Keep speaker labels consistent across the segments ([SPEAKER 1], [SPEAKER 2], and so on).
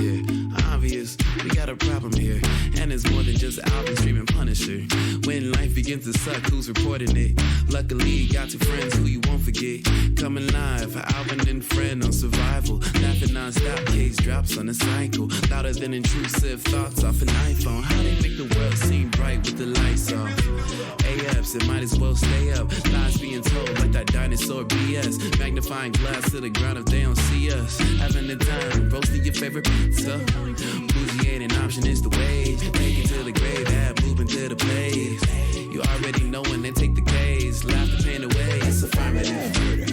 [SPEAKER 1] Yeah, obvious, we got a problem here. And it's more than just Alvin streaming Punisher. When life begins to suck, who's reporting it? Luckily, you got two friends who you won't forget. Coming live for Alvin and Fran on survival. Laughing non-stop, case drops on a cycle. Louder than intrusive thoughts off an iPhone. How they make the world seem bright with the lights off? AFs, it might as well stay up. Lies being told like that dinosaur BS. Magnifying glass to the ground if they don't see us. Having the time, roasting your favorite pizza. Bougie ain't an option, it's the wage. Take it to the grave, add moving to the place. You already know when they take the case. Laugh the pain away, it's affirmative murder.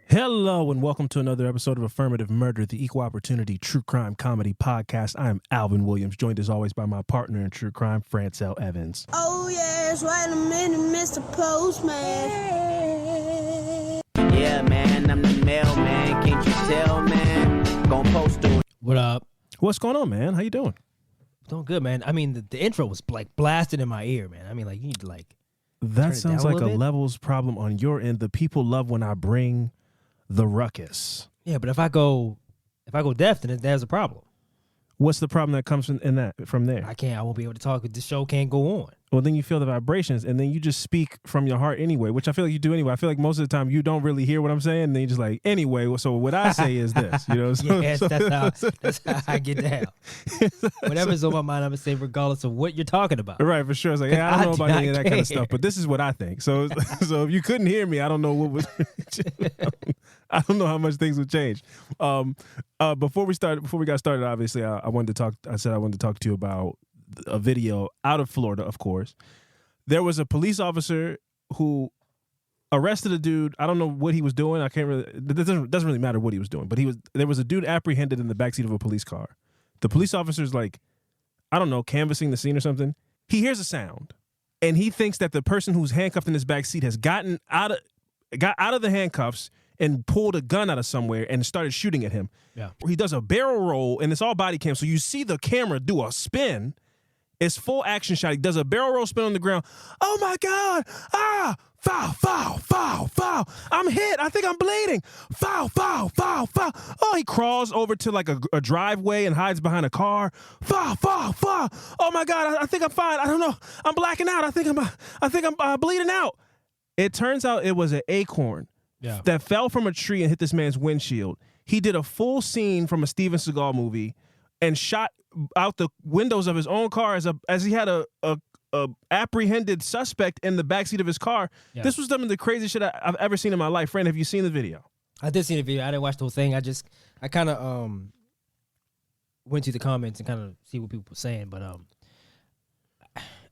[SPEAKER 2] Hello and welcome to another episode of Affirmative Murder, the equal opportunity true crime comedy podcast. I am Alvin Williams, joined as always by my partner in true crime, Fran Evans.
[SPEAKER 3] Oh yes, wait a minute, Mr. Postman.
[SPEAKER 4] Yeah, man, I'm the mailman. Can't you tell, man? Gonna post to it.
[SPEAKER 5] What up?
[SPEAKER 2] What's going on, man? How you doing?
[SPEAKER 5] Doing good, man. I mean, the intro was like blasted in my ear, man. I mean, like you need to like.
[SPEAKER 2] That sounds like a
[SPEAKER 5] bit.
[SPEAKER 2] levels problem on your end. The people love when I bring the ruckus.
[SPEAKER 5] Yeah, but if I go deaf, then there's a problem.
[SPEAKER 2] What's the problem that comes from there?
[SPEAKER 5] I won't be able to talk. The show can't go on.
[SPEAKER 2] Well, then you feel the vibrations, and then you just speak from your heart anyway, which I feel like you do anyway. I feel like most of the time you don't really hear what I'm saying, and then you're just like, anyway, so what I say is this, you know?
[SPEAKER 5] Yes, that's how I get down. Whatever's on my mind, I'm going to say regardless of what you're talking about.
[SPEAKER 2] Right, for sure. It's like, I don't know about any of that kind of stuff, but this is what I think. So if you couldn't hear me, I don't know what would I don't know how much things would change. Before we got started, obviously, I said I wanted to talk to you about a video out of Florida, of course. There was a police officer who arrested a dude. I don't know what he was doing. It doesn't really matter what he was doing, but there was a dude apprehended in the backseat of a police car. The police officer's like, I don't know, canvassing the scene or something. He hears a sound, and he thinks that the person who's handcuffed in his backseat has got out of the handcuffs and pulled a gun out of somewhere and started shooting at him.
[SPEAKER 5] Yeah.
[SPEAKER 2] He does a barrel roll, and it's all body cam, so you see the camera do a spin. It's full action shot. He does a barrel roll spin on the ground. Oh my God! Ah! Foul! Foul! Foul! Foul! I'm hit. I think I'm bleeding. Foul! Foul! Foul! Foul! Oh, he crawls over to like a driveway and hides behind a car. Foul! Foul! Foul! Oh my God! I think I'm fine. I don't know. I'm blacking out. I think I'm bleeding out. It turns out it was an acorn that fell from a tree and hit this man's windshield. He did a full scene from a Steven Seagal movie and shot out the windows of his own car as he had a apprehended suspect in the backseat of his car. Yeah. This was some of the craziest shit I've ever seen in my life. Friend, have you seen the video?
[SPEAKER 5] I did see the video. I didn't watch the whole thing. I kind of went to the comments and kind of see what people were saying. But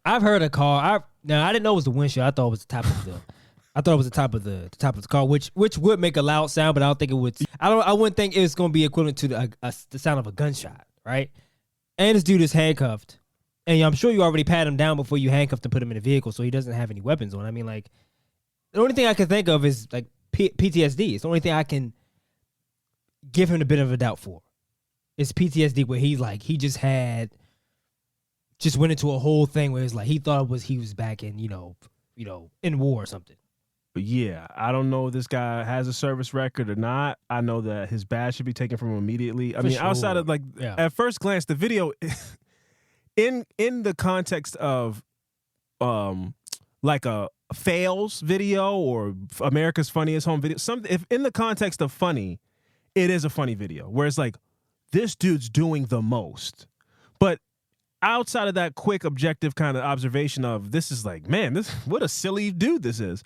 [SPEAKER 5] I've heard a car. Now I didn't know it was the windshield. I thought it was the top of the. I thought it was the top of the car, which would make a loud sound, but I don't think it would. I wouldn't think it was going to be equivalent to the sound of a gunshot, right? And this dude is handcuffed, and I'm sure you already pat him down before you handcuffed and put him in a vehicle, so he doesn't have any weapons on. I mean, like, the only thing I can think of is like PTSD. It's the only thing I can give him a bit of a doubt for. It's PTSD where he's like he just went into a whole thing where it's like he thought he was back in in war or something.
[SPEAKER 2] Yeah, I don't know if this guy has a service record or not. I know that his badge should be taken from him immediately. I mean, sure. Outside of at first glance, the video, in the context of like a fails video or America's Funniest Home Video, if in the context of funny, it is a funny video where it's like this dude's doing the most, but outside of that quick objective kind of observation of this is like, man, what a silly dude this is.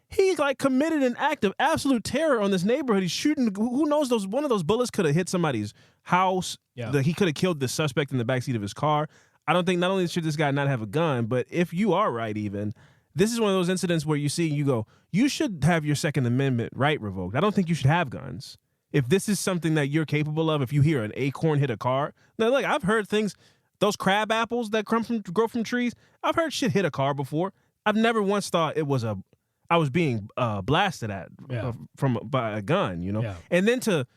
[SPEAKER 2] He's like committed an act of absolute terror on this neighborhood. He's shooting. Who knows? One of those bullets could have hit somebody's house. Yeah. He could have killed the suspect in the backseat of his car. I don't think not only should this guy not have a gun, but if you are right, even this is one of those incidents where you go, you should have your Second Amendment right revoked. I don't think you should have guns. If this is something that you're capable of, if you hear an acorn hit a car, now look, I've heard things. Those crab apples that grow from trees, I've heard shit hit a car before. I've never once thought I was being blasted at by a gun, you know? Yeah. And then to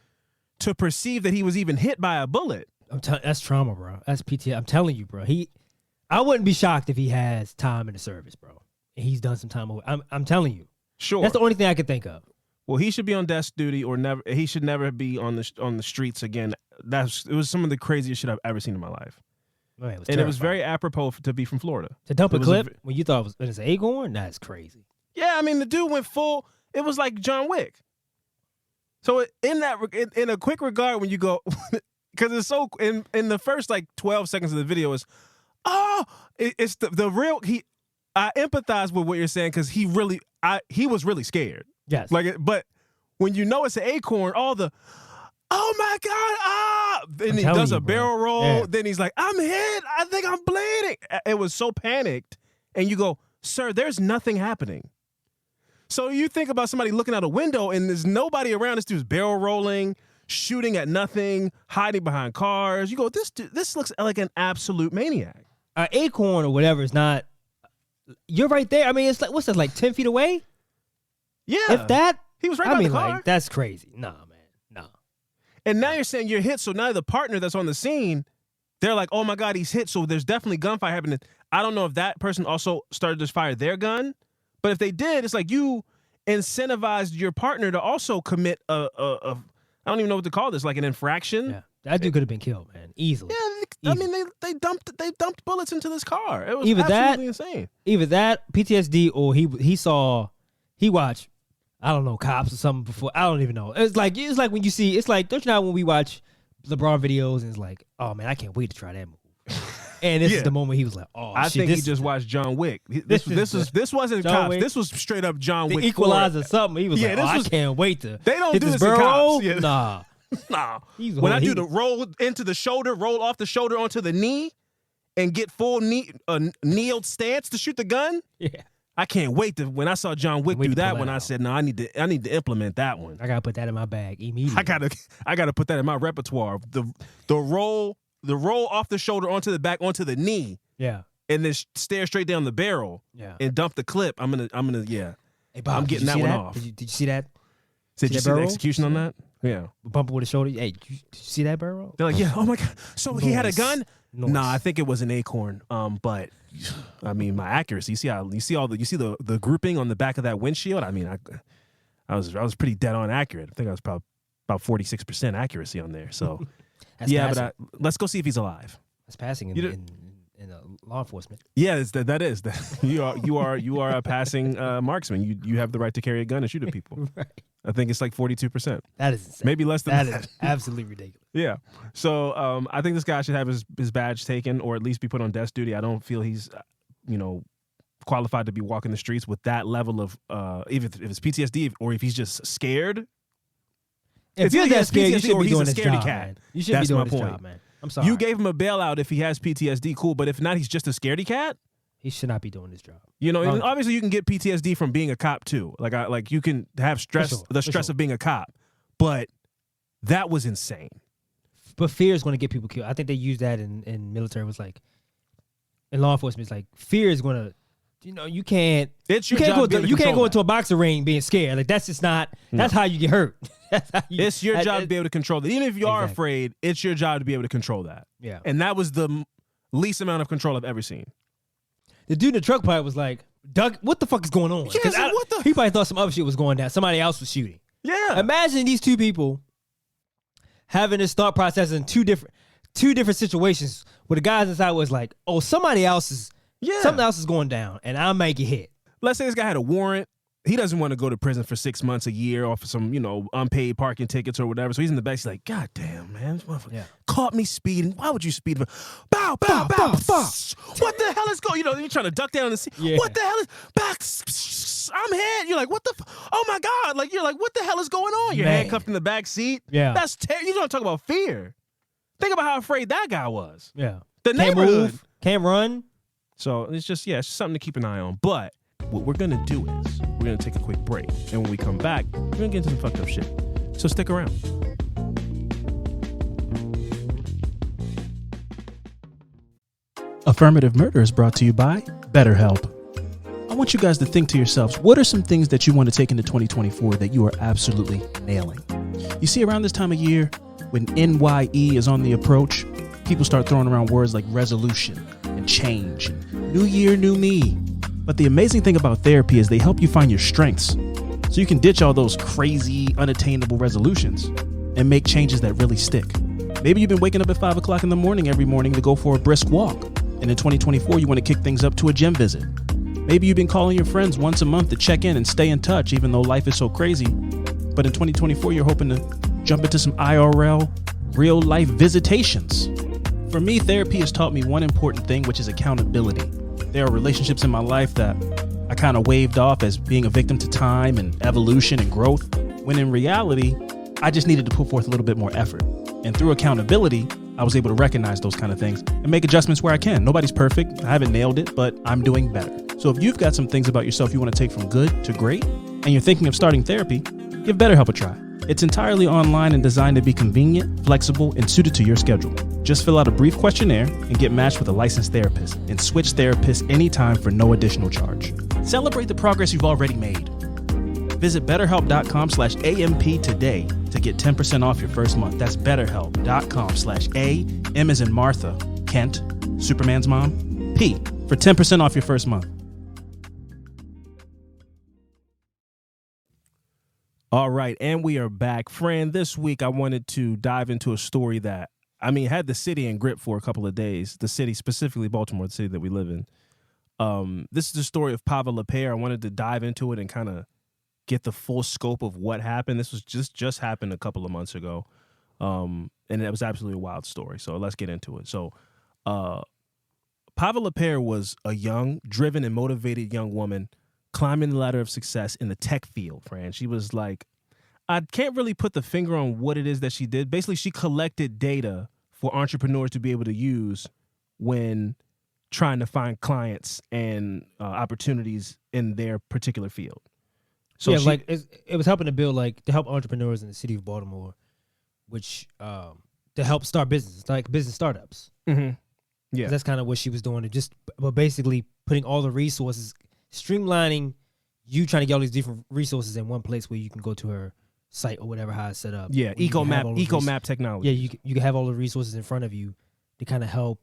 [SPEAKER 2] perceive that he was even hit by a bullet.
[SPEAKER 5] That's trauma, bro. That's PTSD. I'm telling you, bro. I wouldn't be shocked if he has time in the service, bro. And he's done some time. I'm telling you.
[SPEAKER 2] Sure.
[SPEAKER 5] That's the only thing I can think of.
[SPEAKER 2] Well, he should be on desk duty or never. He should never be on the streets again. It was some of the craziest shit I've ever seen in my life.
[SPEAKER 5] Man, it was
[SPEAKER 2] and it was very apropos to be from Florida.
[SPEAKER 5] To dump a clip when you thought it was an acorn? That's crazy.
[SPEAKER 2] Yeah, I mean, the dude went full. It was like John Wick. So in a quick regard, when you go, because it's so in the first like 12 seconds of the video is, it's the real. I empathize with what you're saying because he was really scared.
[SPEAKER 5] Yes.
[SPEAKER 2] But when you know it's an acorn, all the, oh my God, then he does a barrel roll. Yeah. Then he's like, I'm hit. I think I'm bleeding. It was so panicked. And you go, sir, there's nothing happening. So you think about somebody looking out a window and there's nobody around. This dude's barrel rolling, shooting at nothing, hiding behind cars. You go, this looks like an absolute maniac.
[SPEAKER 5] An acorn or whatever is not, you're right there. I mean, it's like, what's that, like 10 feet away?
[SPEAKER 2] Yeah.
[SPEAKER 5] If that,
[SPEAKER 2] he was right by the car.
[SPEAKER 5] Like, that's crazy. Nah, man. Nah.
[SPEAKER 2] And now you're saying you're hit, so now the partner that's on the scene, they're like, oh my God, he's hit, so there's definitely gunfire happening. I don't know if that person also started to fire their gun, but if they did, it's like you incentivized your partner to also commit I don't even know what to call this, like an infraction. Yeah,
[SPEAKER 5] that dude could have been killed, man, easily.
[SPEAKER 2] Yeah, I mean, they dumped bullets into this car. It was absolutely insane.
[SPEAKER 5] Either that, PTSD, or he watched, I don't know, cops or something before. I don't even know. It's like when you see, it's like, don't you know when we watch LeBron videos and it's like, oh man, I can't wait to try that move. And this is the moment he was like, oh,
[SPEAKER 2] I think he just watched John Wick. This wasn't
[SPEAKER 5] John
[SPEAKER 2] cops.
[SPEAKER 5] Wick.
[SPEAKER 2] This was straight up John Wick.
[SPEAKER 5] The Equalizer something. He was like, I can't wait to.
[SPEAKER 2] They don't
[SPEAKER 5] hit
[SPEAKER 2] do
[SPEAKER 5] this
[SPEAKER 2] in
[SPEAKER 5] barrel.
[SPEAKER 2] Cops. Yeah. Nah. When I do the roll into the shoulder, roll off the shoulder onto the knee, and get full kneeled stance to shoot the gun.
[SPEAKER 5] Yeah.
[SPEAKER 2] I can't wait to when I saw John Wick do that one. I said, no, I need to implement that one.
[SPEAKER 5] I gotta put that in my bag immediately.
[SPEAKER 2] I gotta put that in my repertoire. The roll off the shoulder onto the back onto the knee.
[SPEAKER 5] Yeah.
[SPEAKER 2] And then stare straight down the barrel.
[SPEAKER 5] Yeah.
[SPEAKER 2] And dump the clip. I'm gonna yeah.
[SPEAKER 5] Hey Bob,
[SPEAKER 2] I'm getting that one off.
[SPEAKER 5] Did you see that?
[SPEAKER 2] Did you see the execution on that? Yeah.
[SPEAKER 5] Bumper with the shoulder. Hey, did you see that barrel?
[SPEAKER 2] They're like, yeah. Oh my God. So he had a gun? Nah, I think it was an acorn. But I mean, my accuracy. You see the grouping on the back of that windshield. I mean, I was pretty dead on accurate. I think I was probably about 46% accuracy on there. So yeah, but let's go see if he's alive.
[SPEAKER 5] That's passing in law enforcement.
[SPEAKER 2] Yeah, that is. You are a passing marksman. You have the right to carry a gun and shoot at people.
[SPEAKER 5] Right.
[SPEAKER 2] I think it's like 42%.
[SPEAKER 5] That is insane.
[SPEAKER 2] Maybe less than that.
[SPEAKER 5] That is absolutely ridiculous.
[SPEAKER 2] Yeah. So I think this guy should have his badge taken or at least be put on desk duty. I don't feel he's qualified to be walking the streets with that level of even if it's PTSD or if he's just scared.
[SPEAKER 5] If you're that scared, you should be doing this job,
[SPEAKER 2] cat.
[SPEAKER 5] Man. You should be doing this job, man. I'm sorry.
[SPEAKER 2] You gave him a bailout if he has PTSD, cool. But if not, he's just a scaredy cat.
[SPEAKER 5] He should not be doing this job.
[SPEAKER 2] Obviously you can get PTSD from being a cop too. Like you can have stress, the stress of being a cop. But that was insane.
[SPEAKER 5] But fear is going to get people killed. I think they use that in military. It was like in law enforcement. It's like fear is going to. You can't.
[SPEAKER 2] It's your job.
[SPEAKER 5] You can't go into a boxing ring being scared. Like that's just not. That's how you get hurt.
[SPEAKER 2] It's your job to be able to control that. Even if you are afraid, it's your job to be able to control that.
[SPEAKER 5] Yeah.
[SPEAKER 2] And that was the least amount of control I've ever seen.
[SPEAKER 5] The dude in the truck probably was like, Doug, what the fuck is going on?
[SPEAKER 2] Yeah,
[SPEAKER 5] he probably thought some other shit was going down. Somebody else was shooting.
[SPEAKER 2] Yeah.
[SPEAKER 5] Imagine these two people having this thought process in two different situations where the guys inside was like, oh, something else is going down and I might get hit.
[SPEAKER 2] Let's say this guy had a warrant. He doesn't want to go to prison for 6 months, a year, or for some, unpaid parking tickets or whatever. So he's in the back. He's like, God damn, man. This motherfucker caught me speeding. Why would you speed? Bow, bow, bow, bow. What the hell is going on? You're trying to duck down and see. Yeah. What the hell is back? I'm hit. You're like, what the? Oh, my God. Like, you're like, what the hell is going on? You're handcuffed in the back seat.
[SPEAKER 5] Yeah.
[SPEAKER 2] That's terrible. You don't talk about fear. Think about how afraid that guy was.
[SPEAKER 5] Yeah.
[SPEAKER 2] The neighborhood.
[SPEAKER 5] Move, can't run.
[SPEAKER 2] So it's just something to keep an eye on. But what we're going to do is we're going to take a quick break. And when we come back, we're going to get into some fucked up shit. So stick around. Affirmative Murder is brought to you by BetterHelp. I want you guys to think to yourselves, what are some things that you want to take into 2024 that you are absolutely nailing? You see, around this time of year, when NYE is on the approach, people start throwing around words like resolution and change and new year, new me. But the amazing thing about therapy is they help you find your strengths.
[SPEAKER 6] So you can ditch all those crazy, unattainable resolutions and make changes that really stick. Maybe you've been waking up at 5 o'clock in the morning every morning to go for a brisk walk. And in 2024, you want to kick things up to a gym visit. Maybe you've been calling your friends once a month to check in and stay in touch, even though life is so crazy. But in 2024, you're hoping to jump into some IRL, real life visitations. For me, therapy has taught me one important thing, which is accountability. There are relationships in my life that I kind of waved off as being a victim to time and evolution and growth, when in reality, I just needed to put forth a little bit more effort. And through accountability, I was able to recognize those kind of things and make adjustments where I can. Nobody's perfect. I haven't nailed it, but I'm doing better. So if you've got some things about yourself you want to take from good to great, and you're thinking of starting therapy, give BetterHelp a try. It's entirely online and designed to be convenient, flexible, and suited to your schedule. Just fill out a brief questionnaire and get matched with a licensed therapist, and switch therapists anytime for no additional charge. Celebrate the progress you've already made. Visit BetterHelp.com/AMP today to get 10% off your first month. That's BetterHelp.com/A, M as in Martha, Kent, Superman's mom, P, for 10% off your first month.
[SPEAKER 2] All right, and we are back. Fran, this week I wanted to dive into a story that, had the city in grip for a couple of days. The city, specifically Baltimore, the city that we live in. This is the story of Pava LaPere. I wanted to dive into it and kind of get the full scope of what happened. This was just happened a couple of months ago, and it was absolutely a wild story. So let's get into it. So Pava LaPere was a young, driven, and motivated young woman climbing the ladder of success in the tech field, Fran. She was like, I can't really put the finger on what it is that she did. Basically, she collected data for entrepreneurs to be able to use when trying to find clients and opportunities in their particular field. So
[SPEAKER 5] yeah, it was helping to build, to help entrepreneurs in the city of Baltimore, which to help start businesses, like business startups.
[SPEAKER 2] Mm-hmm. Yeah,
[SPEAKER 5] that's kind of what she was doing. But basically putting all the resources, streamlining you trying to get all these different resources in one place where you can go to her site or whatever, how it's set up.
[SPEAKER 2] Yeah, eco map technology.
[SPEAKER 5] Yeah, you can have all the resources in front of you to kind of help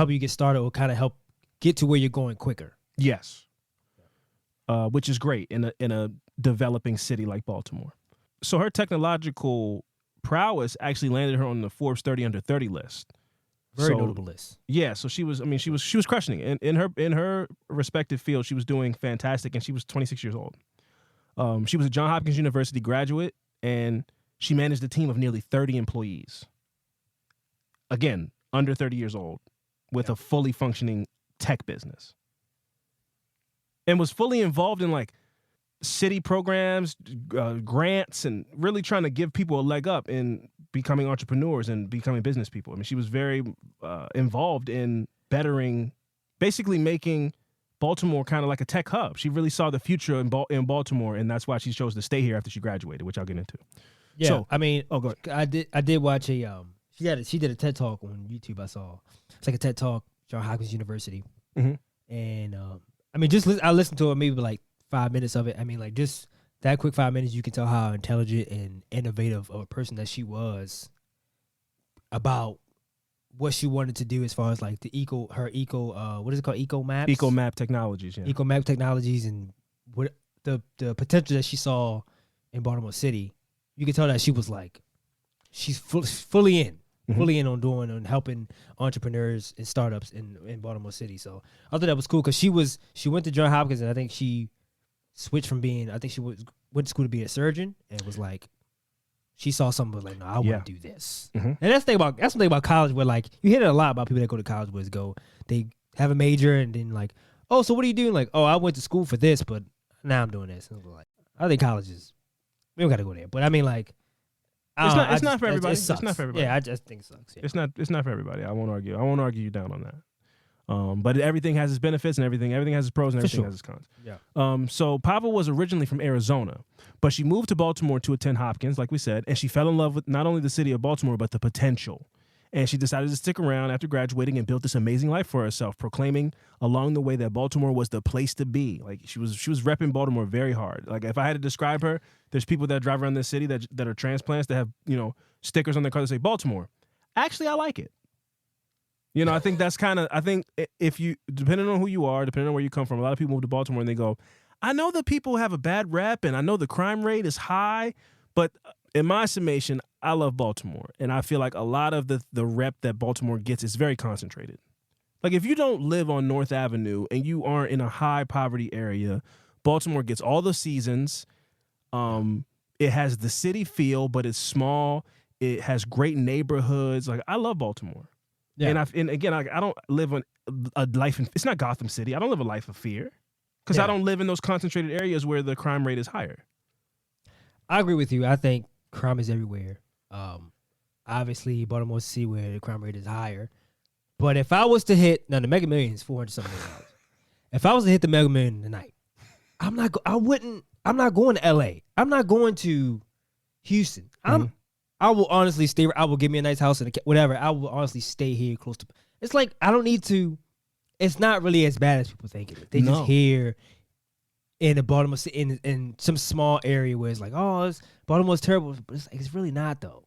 [SPEAKER 5] you get started or kind of help get to where you're going quicker.
[SPEAKER 2] Yes. Which is great in a developing city like Baltimore. So her technological prowess actually landed her on the Forbes 30 under 30 list.
[SPEAKER 5] Very notable list.
[SPEAKER 2] Yeah, so she was crushing it. In her respective field, she was doing fantastic, and she was 26 years old. She was a Johns Hopkins University graduate, and she managed a team of nearly 30 employees. Again, under 30 years old, with a fully functioning tech business. And was fully involved in city programs, grants, and really trying to give people a leg up in becoming entrepreneurs and becoming business people. She was very involved in basically making Baltimore kind of like a tech hub. She really saw the future in Baltimore, and that's why she chose to stay here after she graduated, which I'll get into.
[SPEAKER 5] Yeah,
[SPEAKER 2] so,
[SPEAKER 5] go ahead. I did watch she did a TED Talk on YouTube. I saw it's like a TED Talk, Johns Hopkins University, and I listened to it maybe 5 minutes of it. Just that quick 5 minutes, you can tell how intelligent and innovative of a person that she was about what she wanted to do as far as what is it called? Eco maps?
[SPEAKER 2] Eco map technologies, yeah.
[SPEAKER 5] Eco map technologies, and what the potential that she saw in Baltimore City. You could tell that she was she's fully in on doing and helping entrepreneurs and startups in Baltimore City. So I thought that was cool because she went to Johns Hopkins, and I think she switched from went to school to be a surgeon, and was she saw something was no, I want to do this. Mm-hmm. And that's something about college where you hear it a lot about people that go to college where they have a major and then oh, so what are you doing? Oh, I went to school for this, but now I'm doing this. And I think colleges, we don't got to go there. But
[SPEAKER 2] it's not for everybody. It's not for everybody.
[SPEAKER 5] Yeah, I just think it sucks. Yeah.
[SPEAKER 2] It's not for everybody. I won't argue you down on that. But everything has its benefits, and everything has its pros, and everything has its cons.
[SPEAKER 5] Yeah.
[SPEAKER 2] So Pava was originally from Arizona, but she moved to Baltimore to attend Hopkins, like we said, and she fell in love with not only the city of Baltimore, but the potential. And she decided to stick around after graduating and built this amazing life for herself, proclaiming along the way that Baltimore was the place to be. She was repping Baltimore very hard. If I had to describe her, there's people that drive around this city that are transplants that have, stickers on their car that say Baltimore. Actually, I like it. I think that's I think if you, depending on who you are, depending on where you come from, a lot of people move to Baltimore and they go, I know that people have a bad rep, and I know the crime rate is high, but in my summation, I love Baltimore, and I feel like a lot of the rep that Baltimore gets is very concentrated. Like, if you don't live on North Avenue and you aren't in a high poverty area, Baltimore gets all the seasons. It has the city feel, but it's small. It has great neighborhoods. Like, I love Baltimore. Yeah. And again, I don't live on a life in, it's not Gotham City. I don't live a life of fear because I don't live in those concentrated areas where the crime rate is higher. I
[SPEAKER 5] agree with you. I think crime is everywhere. Obviously, Baltimore City where the crime rate is higher. But if I was to hit, now the Mega Million is $400-something million. If I was to hit the Mega Million tonight, I'm not going to LA. I'm not going to Houston. I will honestly stay. I will give me a nice house and whatever. I will honestly stay here close to. It's like I don't need to. It's not really as bad as people think it is. They just here in the Baltimore City in some small area where it's like, oh, Baltimore's terrible, but it's really not though.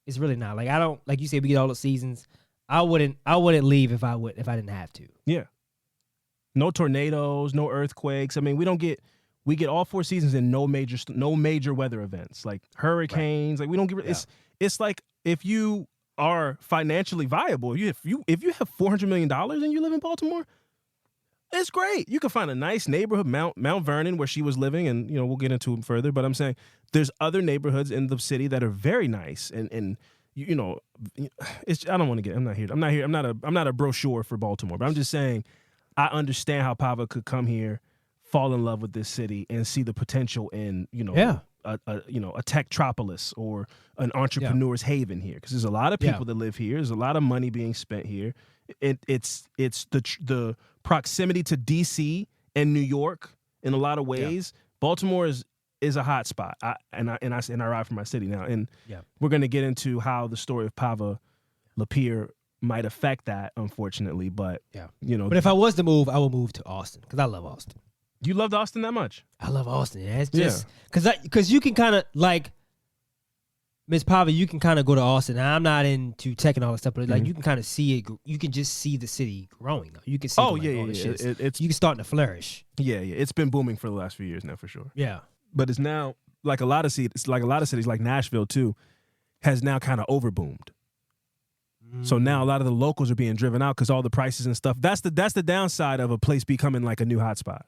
[SPEAKER 5] It's really not. Like I don't like you said we get all the seasons. I wouldn't leave if I didn't have to.
[SPEAKER 2] Yeah. No tornadoes, no earthquakes. I mean, we get all 4 seasons and no major weather events like hurricanes. Right. Like we don't get it's like if you are financially viable, if you have $400 million and you live in Baltimore, it's great. You can find a nice neighborhood, Mount Vernon, where she was living, and we'll get into it further. But I'm saying there's other neighborhoods in the city that are very nice and it's I don't want to get I'm not a brochure for Baltimore, but I'm just saying I understand how Pava could come here, fall in love with this city, and see the potential in a techtropolis or an entrepreneur's haven here, because there's a lot of people that live here. There's a lot of money being spent here. It's the proximity to DC and New York in a lot of ways. Baltimore is a hot spot. I ride for my city now, and we're going to get into how the story of Pava LaPere might affect that, unfortunately. But
[SPEAKER 5] but if I was to move, I would move to Austin because I love Austin.
[SPEAKER 2] You loved Austin that much?
[SPEAKER 5] I love Austin. Yeah, it's just because you can kind of like Miss Pava. You can kind of go to Austin. Now, I'm not into tech and all that stuff, but like you can kind of see it. You can just see the city growing. You can see. It's you can starting to flourish.
[SPEAKER 2] Yeah. It's been booming for the last few years now, for sure.
[SPEAKER 5] Yeah.
[SPEAKER 2] But it's now like a lot of cities, like Nashville too, has now kind of overboomed. So now a lot of the locals are being driven out because all the prices and stuff. That's the downside of a place becoming like a new hotspot.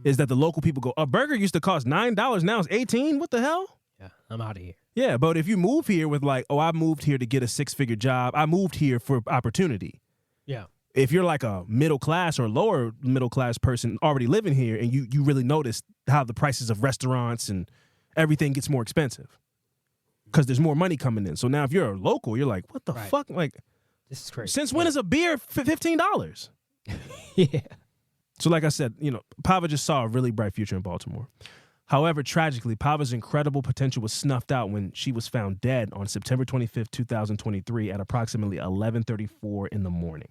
[SPEAKER 2] Is that the local people go, a burger used to cost $9, now it's $18? What the hell?
[SPEAKER 5] Yeah, I'm out of here.
[SPEAKER 2] Yeah, but if you move here with like, oh, I moved here to get a 6-figure job. I moved here for opportunity.
[SPEAKER 5] Yeah.
[SPEAKER 2] If you're like a middle class or lower middle class person already living here and you really notice how the prices of restaurants and everything gets more expensive because there's more money coming in. So now if you're a local, you're like, what the fuck? Like,
[SPEAKER 5] this is crazy.
[SPEAKER 2] Since when is a beer $15?
[SPEAKER 5] Yeah.
[SPEAKER 2] So like I said, Pava just saw a really bright future in Baltimore. However, tragically, Pava's incredible potential was snuffed out when she was found dead on September 25th, 2023 at approximately 11:34 in the morning.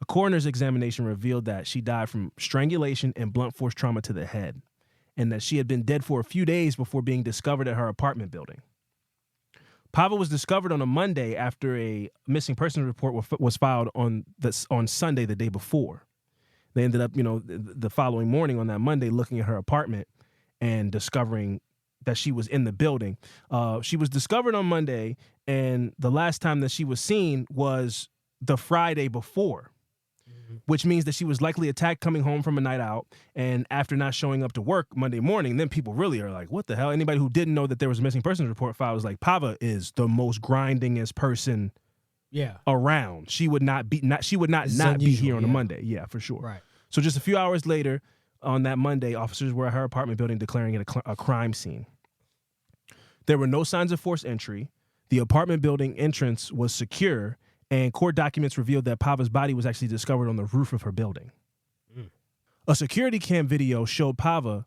[SPEAKER 2] A coroner's examination revealed that she died from strangulation and blunt force trauma to the head, and that she had been dead for a few days before being discovered at her apartment building. Pava was discovered on a Monday after a missing persons report was filed on Sunday, the day before. They ended up, the following morning on that Monday looking at her apartment and discovering that she was in the building. She was discovered on Monday, and the last time that she was seen was the Friday before, which means that she was likely attacked coming home from a night out. And after not showing up to work Monday morning, then people really are like, what the hell? Anybody who didn't know that there was a missing persons report filed was like, Pava is the most grindingest person around. She would not be be here on a Monday. Yeah, for sure.
[SPEAKER 5] Right.
[SPEAKER 2] So just a few hours later on that Monday, officers were at her apartment building declaring it a crime scene. There were no signs of forced entry. The apartment building entrance was secure, and court documents revealed that Pava's body was actually discovered on the roof of her building. A security cam video showed Pava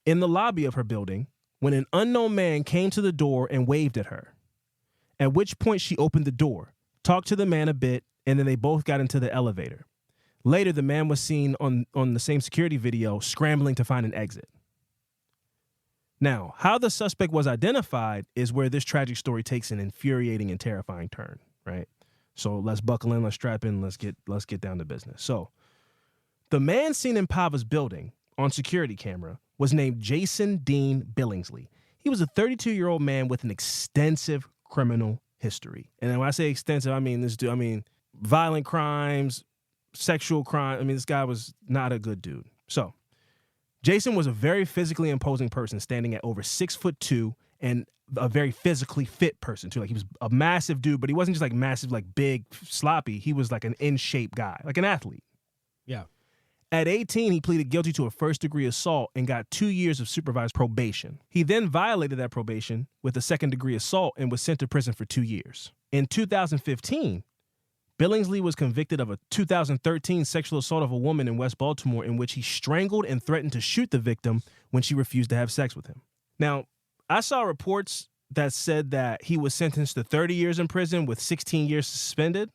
[SPEAKER 2] in the lobby of her building when an unknown man came to the door and waved at her, at which point she opened the door, talked to the man a bit, and then they both got into the elevator. Later, the man was seen on the same security video scrambling to find an exit. Now, how the suspect was identified is where this tragic story takes an infuriating and terrifying turn, right? So let's buckle in, let's strap in, let's get down to business. So the man seen in Pava's building on security camera was named Jason Dean Billingsley. He was a 32-year-old man with an extensive criminal history. And when I say extensive, I mean violent crimes, sexual crime. I mean, this guy was not a good dude. So Jason was a very physically imposing person, standing at over 6'2" and a very physically fit person too. Like, he was a massive dude, but he wasn't just like massive, like big, sloppy. He was like an in-shape guy, like an athlete.
[SPEAKER 5] Yeah.
[SPEAKER 2] At 18, he pleaded guilty to a first-degree assault and got 2 years of supervised probation. He then violated that probation with a second-degree assault and was sent to prison for 2 years. In 2015, Billingsley was convicted of a 2013 sexual assault of a woman in West Baltimore, in which he strangled and threatened to shoot the victim when she refused to have sex with him. Now, I saw reports that said that he was sentenced to 30 years in prison with 16 years suspended.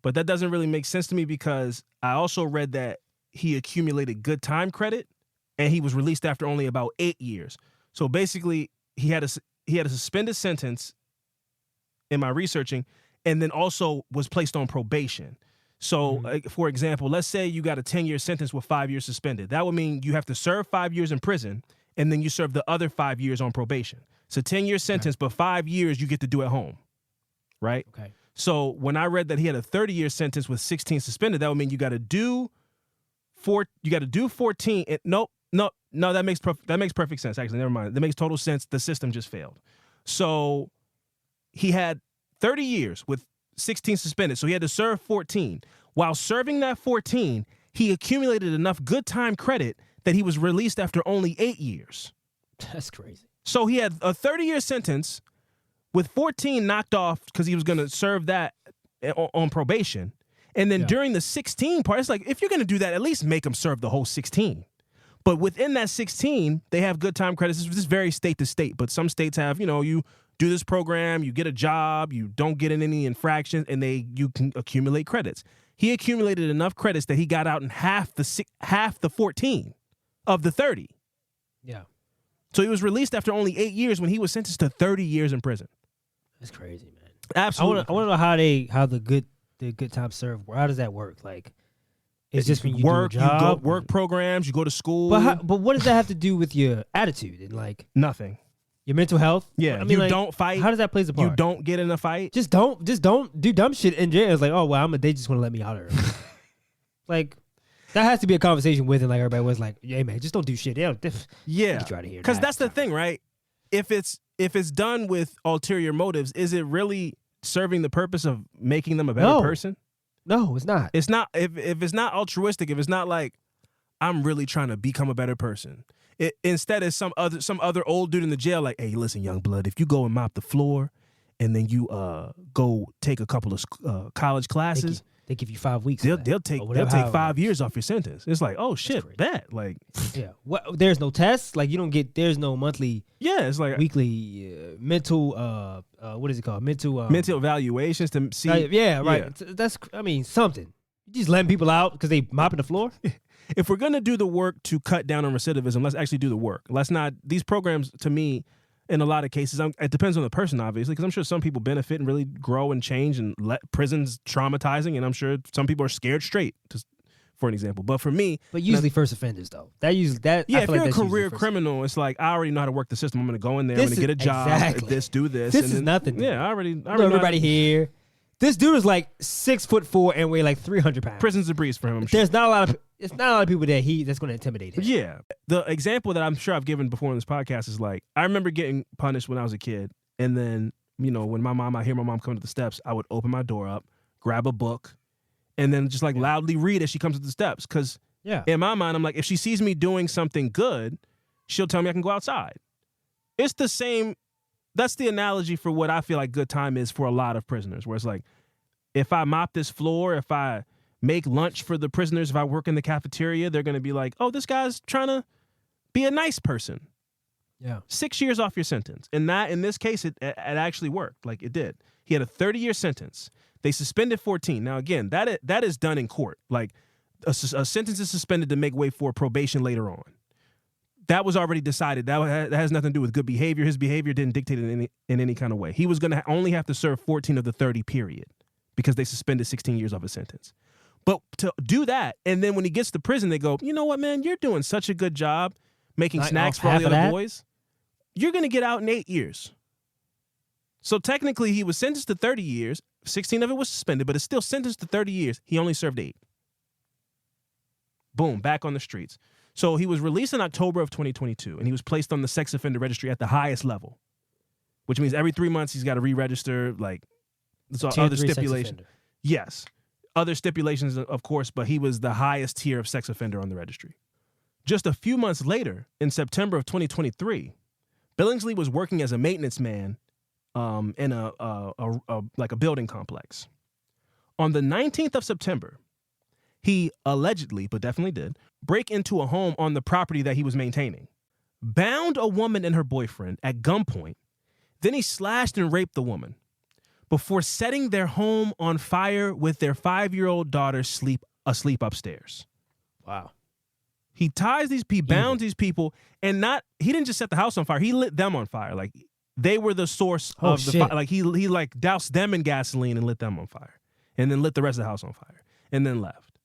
[SPEAKER 2] But that doesn't really make sense to me, because I also read that he accumulated good time credit and he was released after only about 8 years. So basically, he had a suspended sentence in my researching, and then also was placed on probation. So, for example, let's say you got a 10-year sentence with 5 years suspended. That would mean you have to serve 5 years in prison, and then you serve the other 5 years on probation. So 10-year sentence, but 5 years you get to do at home, right?
[SPEAKER 5] Okay.
[SPEAKER 2] So when I read that he had a 30-year sentence with 16 suspended, that would mean you got to do 14. No, that makes perfect sense. Actually, never mind. That makes total sense. The system just failed. So he had 30 years with 16 suspended. So he had to serve 14. While serving that 14, he accumulated enough good time credit that he was released after only 8 years.
[SPEAKER 5] That's crazy.
[SPEAKER 2] So he had a 30-year sentence with 14 knocked off because he was going to serve that on probation. And then during the 16 part, it's like, if you're going to do that, at least make him serve the whole 16. But within that 16, they have good time credits. This varies state to state, but some states have, you do this program, you get a job, you don't get in any infractions, and you can accumulate credits. He accumulated enough credits that he got out in half the 14 of the 30.
[SPEAKER 5] Yeah.
[SPEAKER 2] So he was released after only 8 years when he was sentenced to 30 years in prison.
[SPEAKER 5] That's crazy, man.
[SPEAKER 2] Absolutely.
[SPEAKER 5] I want to know how the good time served. How does that work? Like, it's just when you
[SPEAKER 2] work,
[SPEAKER 5] do a job,
[SPEAKER 2] you go work programs, you go to school.
[SPEAKER 5] But what does that have to do with your attitude and like
[SPEAKER 2] nothing?
[SPEAKER 5] Your mental health?
[SPEAKER 2] Yeah,
[SPEAKER 5] I mean,
[SPEAKER 2] don't fight.
[SPEAKER 5] How does that play a part?
[SPEAKER 2] You don't get in a fight.
[SPEAKER 5] Just don't do dumb shit in jail. It's like, oh well, they just want to let me out of here. Like, that has to be a conversation with it. Like, everybody was like, "Yeah, man, just don't do shit." Yeah, get you out of here.
[SPEAKER 2] Because that's the thing, right? If it's done with ulterior motives, is it really serving the purpose of making them a better person?
[SPEAKER 5] No, it's not.
[SPEAKER 2] It's not. If it's not altruistic, if it's not like, I'm really trying to become a better person. Instead, it's some other old dude in the jail like, hey, listen, young blood, if you go and mop the floor, and then you go take a couple of college classes,
[SPEAKER 5] they give you 5 weeks.
[SPEAKER 2] They'll take 5 years off your sentence. It's like, oh shit, that like,
[SPEAKER 5] yeah. There's no tests. Like, you don't get. There's no monthly.
[SPEAKER 2] Yeah, it's like
[SPEAKER 5] weekly mental. What is it called? Mental
[SPEAKER 2] evaluations to see.
[SPEAKER 5] Right. Yeah. That's. I mean, something. You just letting people out because they mopping the floor.
[SPEAKER 2] If we're going to do the work to cut down on recidivism, let's actually do the work. Let's not, these programs, to me, in a lot of cases, it depends on the person, obviously, because I'm sure some people benefit and really grow and change, and prison's traumatizing, and I'm sure some people are scared straight, for an example. But for me...
[SPEAKER 5] But usually first offenders, though. Yeah,
[SPEAKER 2] if you're a career criminal, it's like, I already know how to work the system. I'm going to go in there, I'm going to get a job, do this.
[SPEAKER 5] This is nothing.
[SPEAKER 2] Yeah, I already know
[SPEAKER 5] everybody here. This dude is like 6'4" and weigh like 300 pounds.
[SPEAKER 2] Prison's a breeze for him, I'm sure.
[SPEAKER 5] It's not a lot of people that's going to intimidate him.
[SPEAKER 2] Yeah. The example that I'm sure I've given before on this podcast is like, I remember getting punished when I was a kid. And then, when I hear my mom come to the steps, I would open my door up, grab a book, and then just like loudly read as she comes to the steps. Because in my mind, I'm like, if she sees me doing something good, she'll tell me I can go outside. It's the same. That's the analogy for what I feel like good time is for a lot of prisoners, where it's like, if I mop this floor, if I make lunch for the prisoners, if I work in the cafeteria, they're going to be like, oh, this guy's trying to be a nice person.
[SPEAKER 5] Yeah.
[SPEAKER 2] 6 years off your sentence. And that, in this case, it actually worked. Like, it did. He had a 30-year sentence. They suspended 14. Now, again, that is done in court. Like, a sentence is suspended to make way for probation later on. That was already decided. That has nothing to do with good behavior. His behavior didn't dictate it in any kind of way. He was going to only have to serve 14 of the 30, period, because they suspended 16 years off his sentence. But to do that, and then when he gets to prison, they go, you know what, man, you're doing such a good job making snacks for all the other boys. You're going to get out in 8 years. So technically, he was sentenced to 30 years. 16 of it was suspended, but it's still sentenced to 30 years. He only served 8. Boom, back on the streets. So he was released in October of 2022, and he was placed on the sex offender registry at the highest level, which means every 3 months he's got to re-register, like, other stipulations. Yes. Other stipulations, of course, but he was the highest tier of sex offender on the registry. Just a few months later, in September of 2023, Billingsley was working as a maintenance man in a building complex. On the 19th of September, he allegedly, but definitely did, break into a home on the property that he was maintaining, bound a woman and her boyfriend at gunpoint, then he slashed and raped the woman before setting their home on fire with their 5-year-old daughter asleep upstairs.
[SPEAKER 5] Wow.
[SPEAKER 2] He bounds these people, and he didn't just set the house on fire, he lit them on fire. Like, they were the source of the fire. Like, he doused them in gasoline and lit them on fire, and then lit the rest of the house on fire, and then left.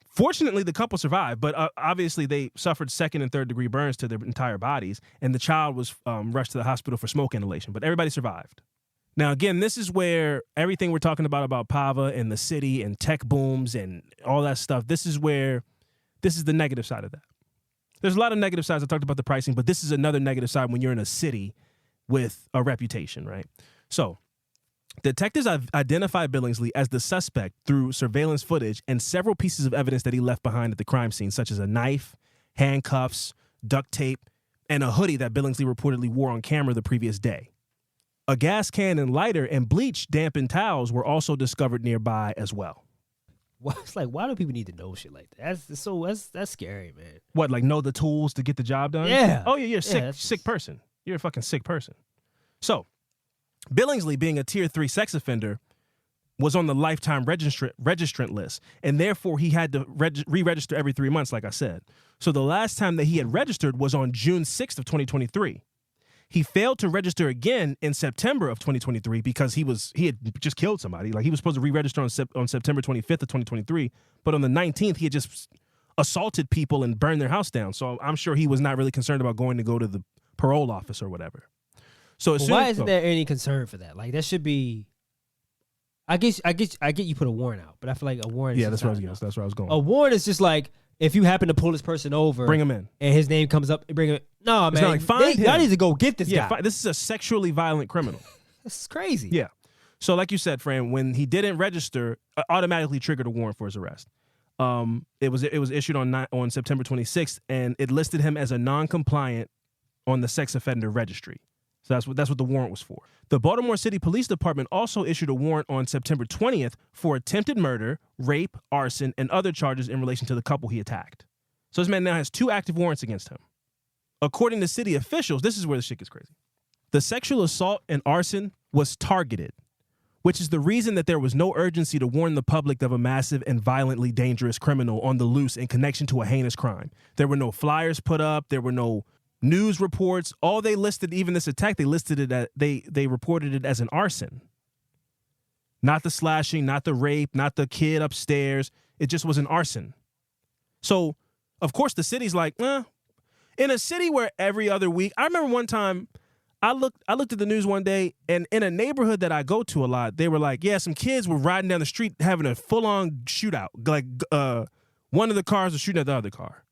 [SPEAKER 2] Fortunately, the couple survived, but obviously they suffered 2nd and 3rd degree burns to their entire bodies, and the child was rushed to the hospital for smoke inhalation, but everybody survived. Now, again, this is where everything we're talking about Pava and the city and tech booms and all that stuff, this is the negative side of that. There's a lot of negative sides. I talked about the pricing, but this is another negative side when you're in a city with a reputation, right? So, detectives have identified Billingsley as the suspect through surveillance footage and several pieces of evidence that he left behind at the crime scene, such as a knife, handcuffs, duct tape, and a hoodie that Billingsley reportedly wore on camera the previous day. A gas can and lighter and bleach dampened towels were also discovered nearby as well.
[SPEAKER 5] Well, it's like, why do people need to know shit like that? That's scary, man.
[SPEAKER 2] What, like know the tools to get the job done?
[SPEAKER 5] Yeah.
[SPEAKER 2] Oh, yeah, you're a sick person. You're a fucking sick person. So, Billingsley, being a Tier 3 sex offender, was on the lifetime registrant list, and therefore he had to re-register every 3 months, like I said. So the last time that he had registered was on June 6th of 2023. He failed to register again in September of 2023 because he had just killed somebody. Like, he was supposed to re-register on September 25th of 2023, but on the 19th, he had just assaulted people and burned their house down. So I'm sure he was not really concerned about going to the parole office or whatever. So
[SPEAKER 5] why isn't there any concern for that? Like, that should be. I get you put a warrant out, but I feel like a warrant.
[SPEAKER 2] Yeah, that's where I was going.
[SPEAKER 5] A warrant is just like, if you happen to pull this person over,
[SPEAKER 2] bring him in,
[SPEAKER 5] and his name comes up, bring him. No, man,
[SPEAKER 2] like, find him.
[SPEAKER 5] I need to go get this guy.
[SPEAKER 2] This is a sexually violent criminal.
[SPEAKER 5] This is crazy.
[SPEAKER 2] Yeah. So, like you said, Fran, when he didn't register, automatically triggered a warrant for his arrest. It was issued on September 26th, and it listed him as a non-compliant on the sex offender registry. So that's what the warrant was for. The Baltimore City Police Department also issued a warrant on September 20th for attempted murder, rape, arson, and other charges in relation to the couple he attacked. So this man now has 2 active warrants against him. According to city officials, this is where the shit gets crazy. The sexual assault and arson was targeted, which is the reason that there was no urgency to warn the public of a massive and violently dangerous criminal on the loose in connection to a heinous crime. There were no flyers put up. There were no news reports. All they listed, even this attack, they listed it as, they reported it as an arson. Not the slashing, not the rape, not the kid upstairs. It just was an arson. So, of course, the city's like, in a city where every other week, I remember one time I looked at the news one day, and in a neighborhood that I go to a lot, they were like, yeah, some kids were riding down the street having a full-on shootout. Like, one of the cars was shooting at the other car.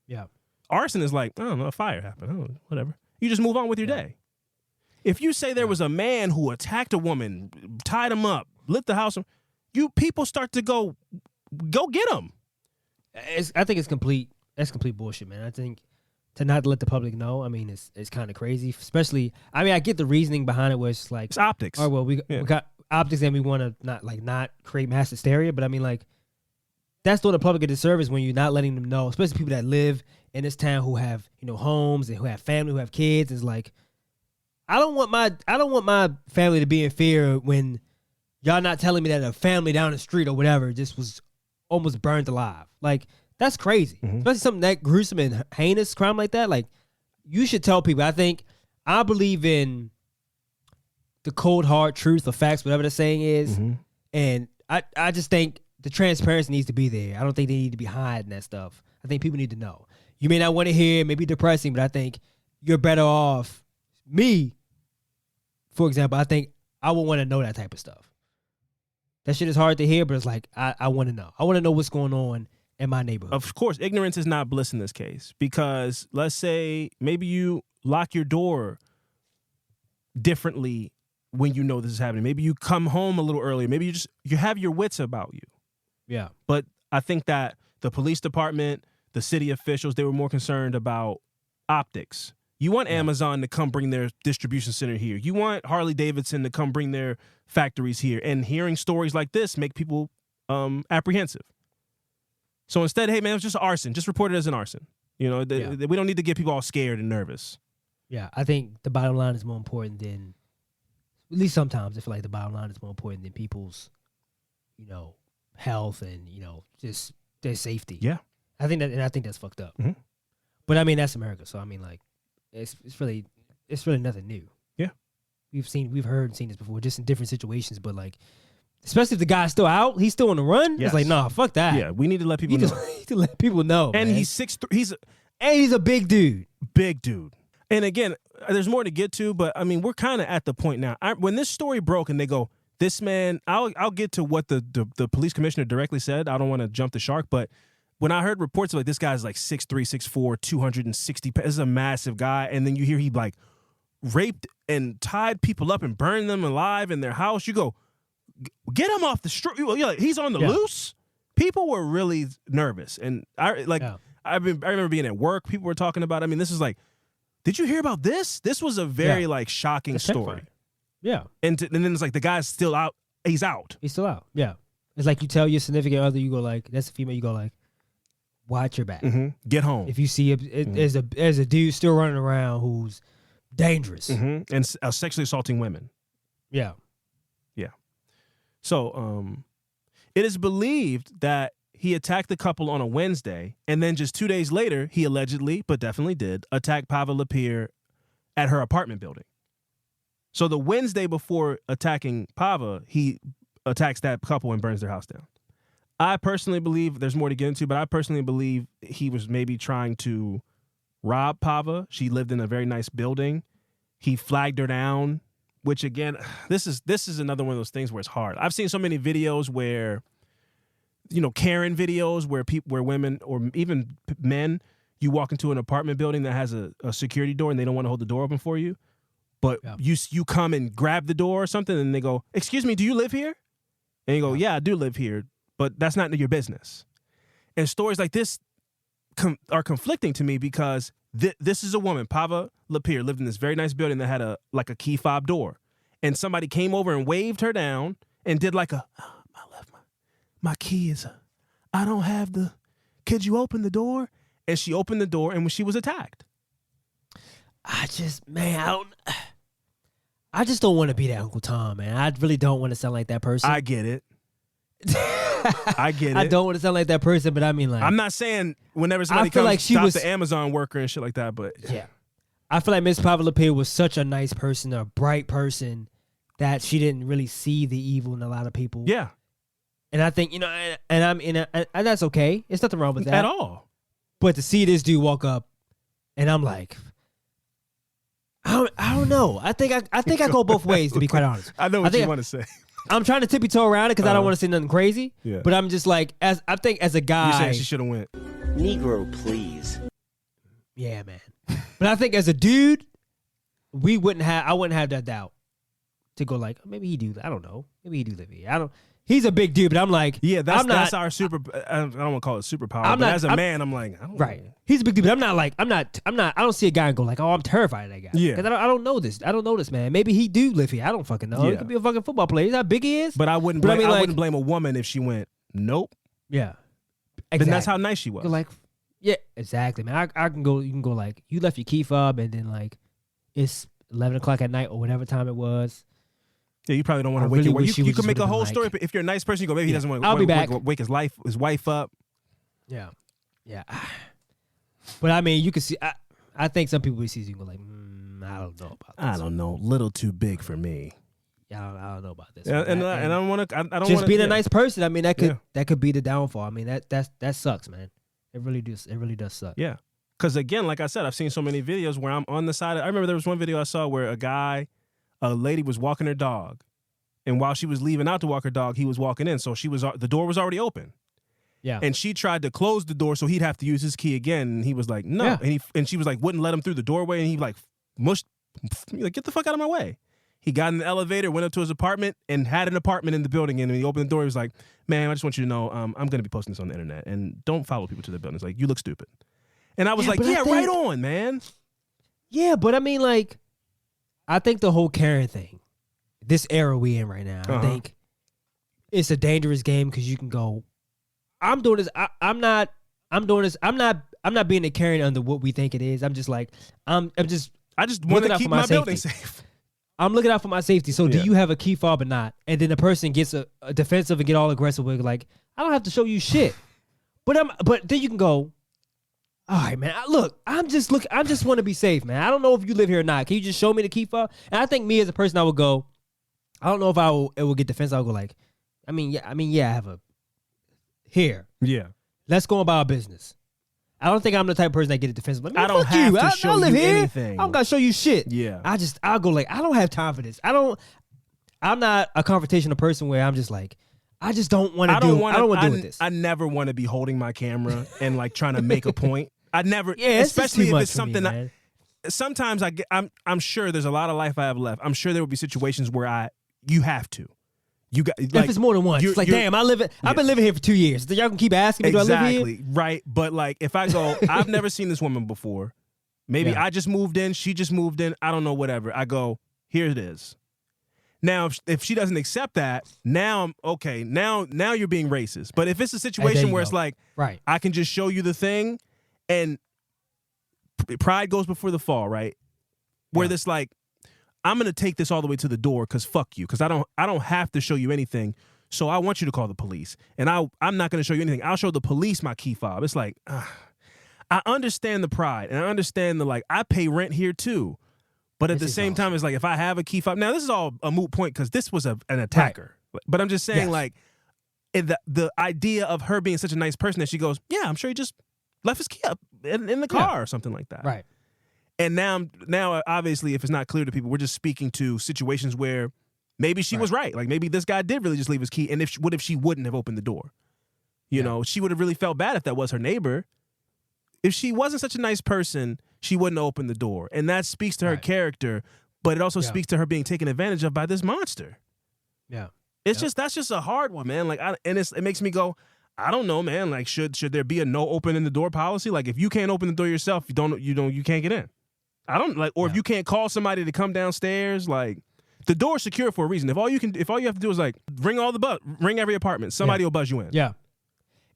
[SPEAKER 5] Yeah.
[SPEAKER 2] Arson is like, I don't know, a fire happened. Whatever. You just move on with your day. If you say there was a man who attacked a woman, tied him up, lit the house, people start to go get him.
[SPEAKER 5] I think it's complete. That's complete bullshit, man. I think to not let the public know, I mean, it's kind of crazy. Especially, I mean, I get the reasoning behind it, where it's like,
[SPEAKER 2] it's optics.
[SPEAKER 5] Oh well, we got optics, and we want to not create mass hysteria. But I mean, like, that's doing the public a disservice when you're not letting them know, especially people that live in this town who have homes and who have family, who have kids. It's like, I don't want my family to be in fear when y'all not telling me that a family down the street or whatever just was almost burned alive. Like, that's crazy. Mm-hmm. Especially something that gruesome and heinous crime like that. Like, you should tell people. I believe in the cold hard truth or facts, whatever the saying is. Mm-hmm. And I just think the transparency needs to be there. I don't think they need to be hiding that stuff. I think people need to know. You may not want to hear it, maybe depressing, but I think you're better off. Me, for example, I think I would want to know that type of stuff. That shit is hard to hear, but it's like, I want to know. I want to know what's going on in my neighborhood.
[SPEAKER 2] Of course, ignorance is not bliss in this case, because let's say maybe you lock your door differently when you know this is happening. Maybe you come home a little earlier. Maybe you have your wits about you.
[SPEAKER 5] Yeah.
[SPEAKER 2] But I think that the police department, the city officials, they were more concerned about optics. You want Amazon to come bring their distribution center here. You want Harley Davidson to come bring their factories here. And hearing stories like this make people apprehensive. So instead, hey, man, it was just arson. Just report it as an arson. You know, we don't need to get people all scared and nervous.
[SPEAKER 5] Yeah, I think the bottom line is more important than, at least sometimes I feel like the bottom line is more important than people's, health and, just their safety.
[SPEAKER 2] Yeah.
[SPEAKER 5] I think that's fucked up.
[SPEAKER 2] Mm-hmm.
[SPEAKER 5] But I mean, that's America. So I mean, like, it's really nothing new.
[SPEAKER 2] Yeah.
[SPEAKER 5] We've heard and seen this before, just in different situations, but like, especially if the guy's still out, he's still on the run.
[SPEAKER 2] Yes.
[SPEAKER 5] It's like, nah, fuck that.
[SPEAKER 2] Yeah, we need to let people know.
[SPEAKER 5] You need to let people know.
[SPEAKER 2] And
[SPEAKER 5] man.
[SPEAKER 2] he's 6'3".
[SPEAKER 5] He's a big dude.
[SPEAKER 2] Big dude. And again, there's more to get to, but I mean, we're kind of at the point now. When this story broke and they go, this man, I'll get to what the police commissioner directly said. I don't want to jump the shark, but when I heard reports of like this guy's like 6'3", 6'4", 260 pounds, this is a massive guy, and then you hear he like raped and tied people up and burned them alive in their house, you go, get him off the street. He's on the loose. People were really nervous, and I remember being at work. People were talking about. I mean, this is like, did you hear about this? This was a very like shocking story.
[SPEAKER 5] Yeah,
[SPEAKER 2] and then it's like the guy's still out. He's out.
[SPEAKER 5] He's still out. Yeah, it's like you tell your significant other, you go like, that's a female. You go like, watch your back.
[SPEAKER 2] Mm-hmm. Get home.
[SPEAKER 5] If you see there's a dude still running around who's dangerous
[SPEAKER 2] and sexually assaulting women.
[SPEAKER 5] Yeah.
[SPEAKER 2] So, it is believed that he attacked the couple on a Wednesday, and then just 2 days later, he allegedly, but definitely did, attack Pava LaPere at her apartment building. So the Wednesday before attacking Pava, he attacks that couple and burns their house down. I personally believe, there's more to get into, but I personally believe he was maybe trying to rob Pava. She lived in a very nice building. He flagged her down. Which again, this is another one of those things where it's hard. I've seen so many videos where, Karen videos where women or even men, you walk into an apartment building that has a security door and they don't want to hold the door open for you, but you come and grab the door or something and they go, "Excuse me, do you live here?" And you go, "Yeah, I do live here, but that's not your business." And stories like this are conflicting to me because this is a woman, Pava LaPere, lived in this very nice building that had a key fob door. And somebody came over and waved her down and did like my key is, I don't have could you open the door? And she opened the door and when she was attacked.
[SPEAKER 5] I just don't want to be that Uncle Tom, man. I really don't want to sound like that person.
[SPEAKER 2] I get it. I get it.
[SPEAKER 5] I don't want to sound like that person, but I mean, like,
[SPEAKER 2] I'm not saying whenever somebody comes like stop the Amazon worker and shit like that, but
[SPEAKER 5] yeah, I feel like Miss Pava LaPere was such a nice person, a bright person, that she didn't really see the evil in a lot of people.
[SPEAKER 2] Yeah,
[SPEAKER 5] and I think and that's okay. There's nothing wrong with that
[SPEAKER 2] at all.
[SPEAKER 5] But to see this dude walk up, and I'm like, I don't know. I think I go both ways, to be quite honest.
[SPEAKER 2] I know what you want to say.
[SPEAKER 5] I'm trying to tippy-toe around it because I don't want to say nothing crazy.
[SPEAKER 2] Yeah.
[SPEAKER 5] But I'm just like, as a guy,
[SPEAKER 2] you're saying she should have went.
[SPEAKER 4] Negro, please.
[SPEAKER 5] Yeah, man. But I think as a dude, I wouldn't have that doubt to go like, maybe he do. I don't know. Maybe he do live here. He's a big dude, but I'm like,
[SPEAKER 2] yeah, that's our super. I don't want to call it superpower. But as a man, I'm like, I don't
[SPEAKER 5] right.
[SPEAKER 2] know.
[SPEAKER 5] He's a big dude, but I'm not. I don't see a guy and go like, oh, I'm terrified of that guy.
[SPEAKER 2] Yeah,
[SPEAKER 5] because I don't know this. I don't know this man. Maybe he do live here. I don't fucking know.
[SPEAKER 2] Yeah.
[SPEAKER 5] He could be a fucking football player. He's how big he is.
[SPEAKER 2] But I wouldn't. I wouldn't blame a woman if she went. Nope.
[SPEAKER 5] Yeah.
[SPEAKER 2] Exactly. Then that's how nice she was.
[SPEAKER 5] You're like, yeah, exactly, man. I can go. You can go like, you left your key fob, and then like, it's 11 o'clock at night or whatever time it was.
[SPEAKER 2] Yeah, you probably don't want to wake you can make a whole story. If you're a nice person, you go, maybe he doesn't want to wake his wife up.
[SPEAKER 5] Yeah. Yeah. But I mean, you can see, I think some people see you go like, I don't know about this.
[SPEAKER 2] I don't know. Little too big for me.
[SPEAKER 5] I don't know about this.
[SPEAKER 2] Yeah, and I don't want to. I don't
[SPEAKER 5] just
[SPEAKER 2] wanna,
[SPEAKER 5] being
[SPEAKER 2] yeah.
[SPEAKER 5] a nice person. I mean, that could be the downfall. I mean, that sucks, man. It really does suck.
[SPEAKER 2] Yeah, because again, like I said, I've seen so many videos where I'm on the side. I remember there was one video I saw where a lady was walking her dog, and while she was leaving out to walk her dog, he was walking in. So the door was already open.
[SPEAKER 5] Yeah,
[SPEAKER 2] and she tried to close the door so he'd have to use his key again, and he was like, no, yeah. and she was like, wouldn't let him through the doorway, and he like mushed, like, get the fuck out of my way. He got in the elevator, went up to his apartment, and had an apartment in the building. And when he opened the door, he was like, man, I just want you to know I'm going to be posting this on the internet. And don't follow people to their buildings. Like, you look stupid. And I was like, right on, man.
[SPEAKER 5] Yeah, but I mean, like, I think the whole Karen thing, this era we in right now, I think it's a dangerous game because you can go, I'm doing this. I'm not doing this. I'm not being a Karen under what we think it is. I'm just like, I just
[SPEAKER 2] want to keep my building safe.
[SPEAKER 5] I'm looking out for my safety. So do you have a key fob or not? And then the person gets a defensive and get all aggressive with like, I don't have to show you shit. But then you can go, all right, man. I just want to be safe, man. I don't know if you live here or not. Can you just show me the key fob? And I think me as a person, I would go, I don't know if it will get defensive. I'll go like, I have a here.
[SPEAKER 2] Yeah.
[SPEAKER 5] Let's go about our business. I don't think I'm the type of person that get a defensive. Like,
[SPEAKER 2] I don't have to show you anything.
[SPEAKER 5] I don't gotta show you shit.
[SPEAKER 2] Yeah.
[SPEAKER 5] I'll go like, I don't have time for this. I'm not a confrontational person where I'm just like, I just don't want to do with this.
[SPEAKER 2] I never want to be holding my camera and like trying to make a point. I never, especially if it's something. Sometimes I'm sure there's a lot of life I have left. I'm sure there will be situations where you have to. You got like,
[SPEAKER 5] if it's more than once, it's like, damn, I've been living here for 2 years. So y'all can keep asking me, do I live here?
[SPEAKER 2] Exactly, right. But like, if I go, I've never seen this woman before. Maybe I just moved in, she just moved in. I don't know, whatever. I go, here it is. Now, if she doesn't accept that, now I'm okay. Now you're being racist. But if it's a situation where it's like,
[SPEAKER 5] right,
[SPEAKER 2] I can just show you the thing, and pride goes before the fall, right? Where this like, I'm going to take this all the way to the door because fuck you. Because I don't have to show you anything. So I want you to call the police. And I'm not going to show you anything. I'll show the police my key fob. It's like, I understand the pride. And I understand the like, I pay rent here too. But at the same time, it's like, if I have a key fob. Now, this is all a moot point because this was an attacker. Right. But I'm just saying like, the idea of her being such a nice person that she goes, yeah, I'm sure he just left his key up in the car or something like that.
[SPEAKER 5] Right.
[SPEAKER 2] And now, obviously, if it's not clear to people, we're just speaking to situations where maybe she was right. Like maybe this guy did really just leave his key. And what if she wouldn't have opened the door? You know, she would have really felt bad if that was her neighbor. If she wasn't such a nice person, she wouldn't have opened the door. And that speaks to her character, but it also speaks to her being taken advantage of by this monster.
[SPEAKER 5] Yeah.
[SPEAKER 2] It's that's just a hard one, man. Like, it makes me go, I don't know, man. Like, should there be a no opening the door policy? Like, if you can't open the door yourself, you can't get in. I don't like, or if you can't call somebody to come downstairs, like the door's secure for a reason. If all you have to do is like ring every apartment, somebody will buzz you in.
[SPEAKER 5] Yeah,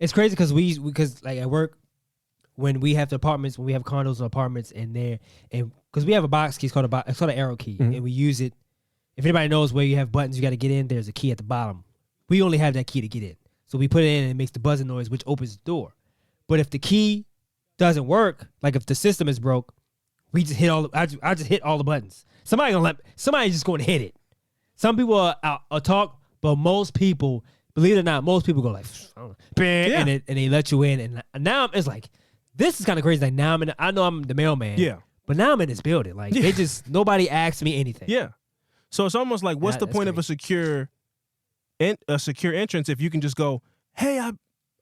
[SPEAKER 5] it's crazy because like at work, when we have the apartments, when we have condos and apartments in there, and because we have a box key, it's called an arrow key, and we use it. If anybody knows where you have buttons, you got to get in. There's a key at the bottom. We only have that key to get in, so we put it in and it makes the buzzing noise, which opens the door. But if the key doesn't work, like if the system is broke. We just hit I just hit all the buttons. Somebody's just going to hit it. Some people are talk, but most people, believe it or not, most people go like, and they let you in. And now it's like, this is kind of crazy. Like now I know I'm the mailman.
[SPEAKER 2] Yeah.
[SPEAKER 5] But now I'm in this building. Like nobody asked me anything.
[SPEAKER 2] Yeah. So it's almost like, what's the point of a secure entrance if you can just go, hey,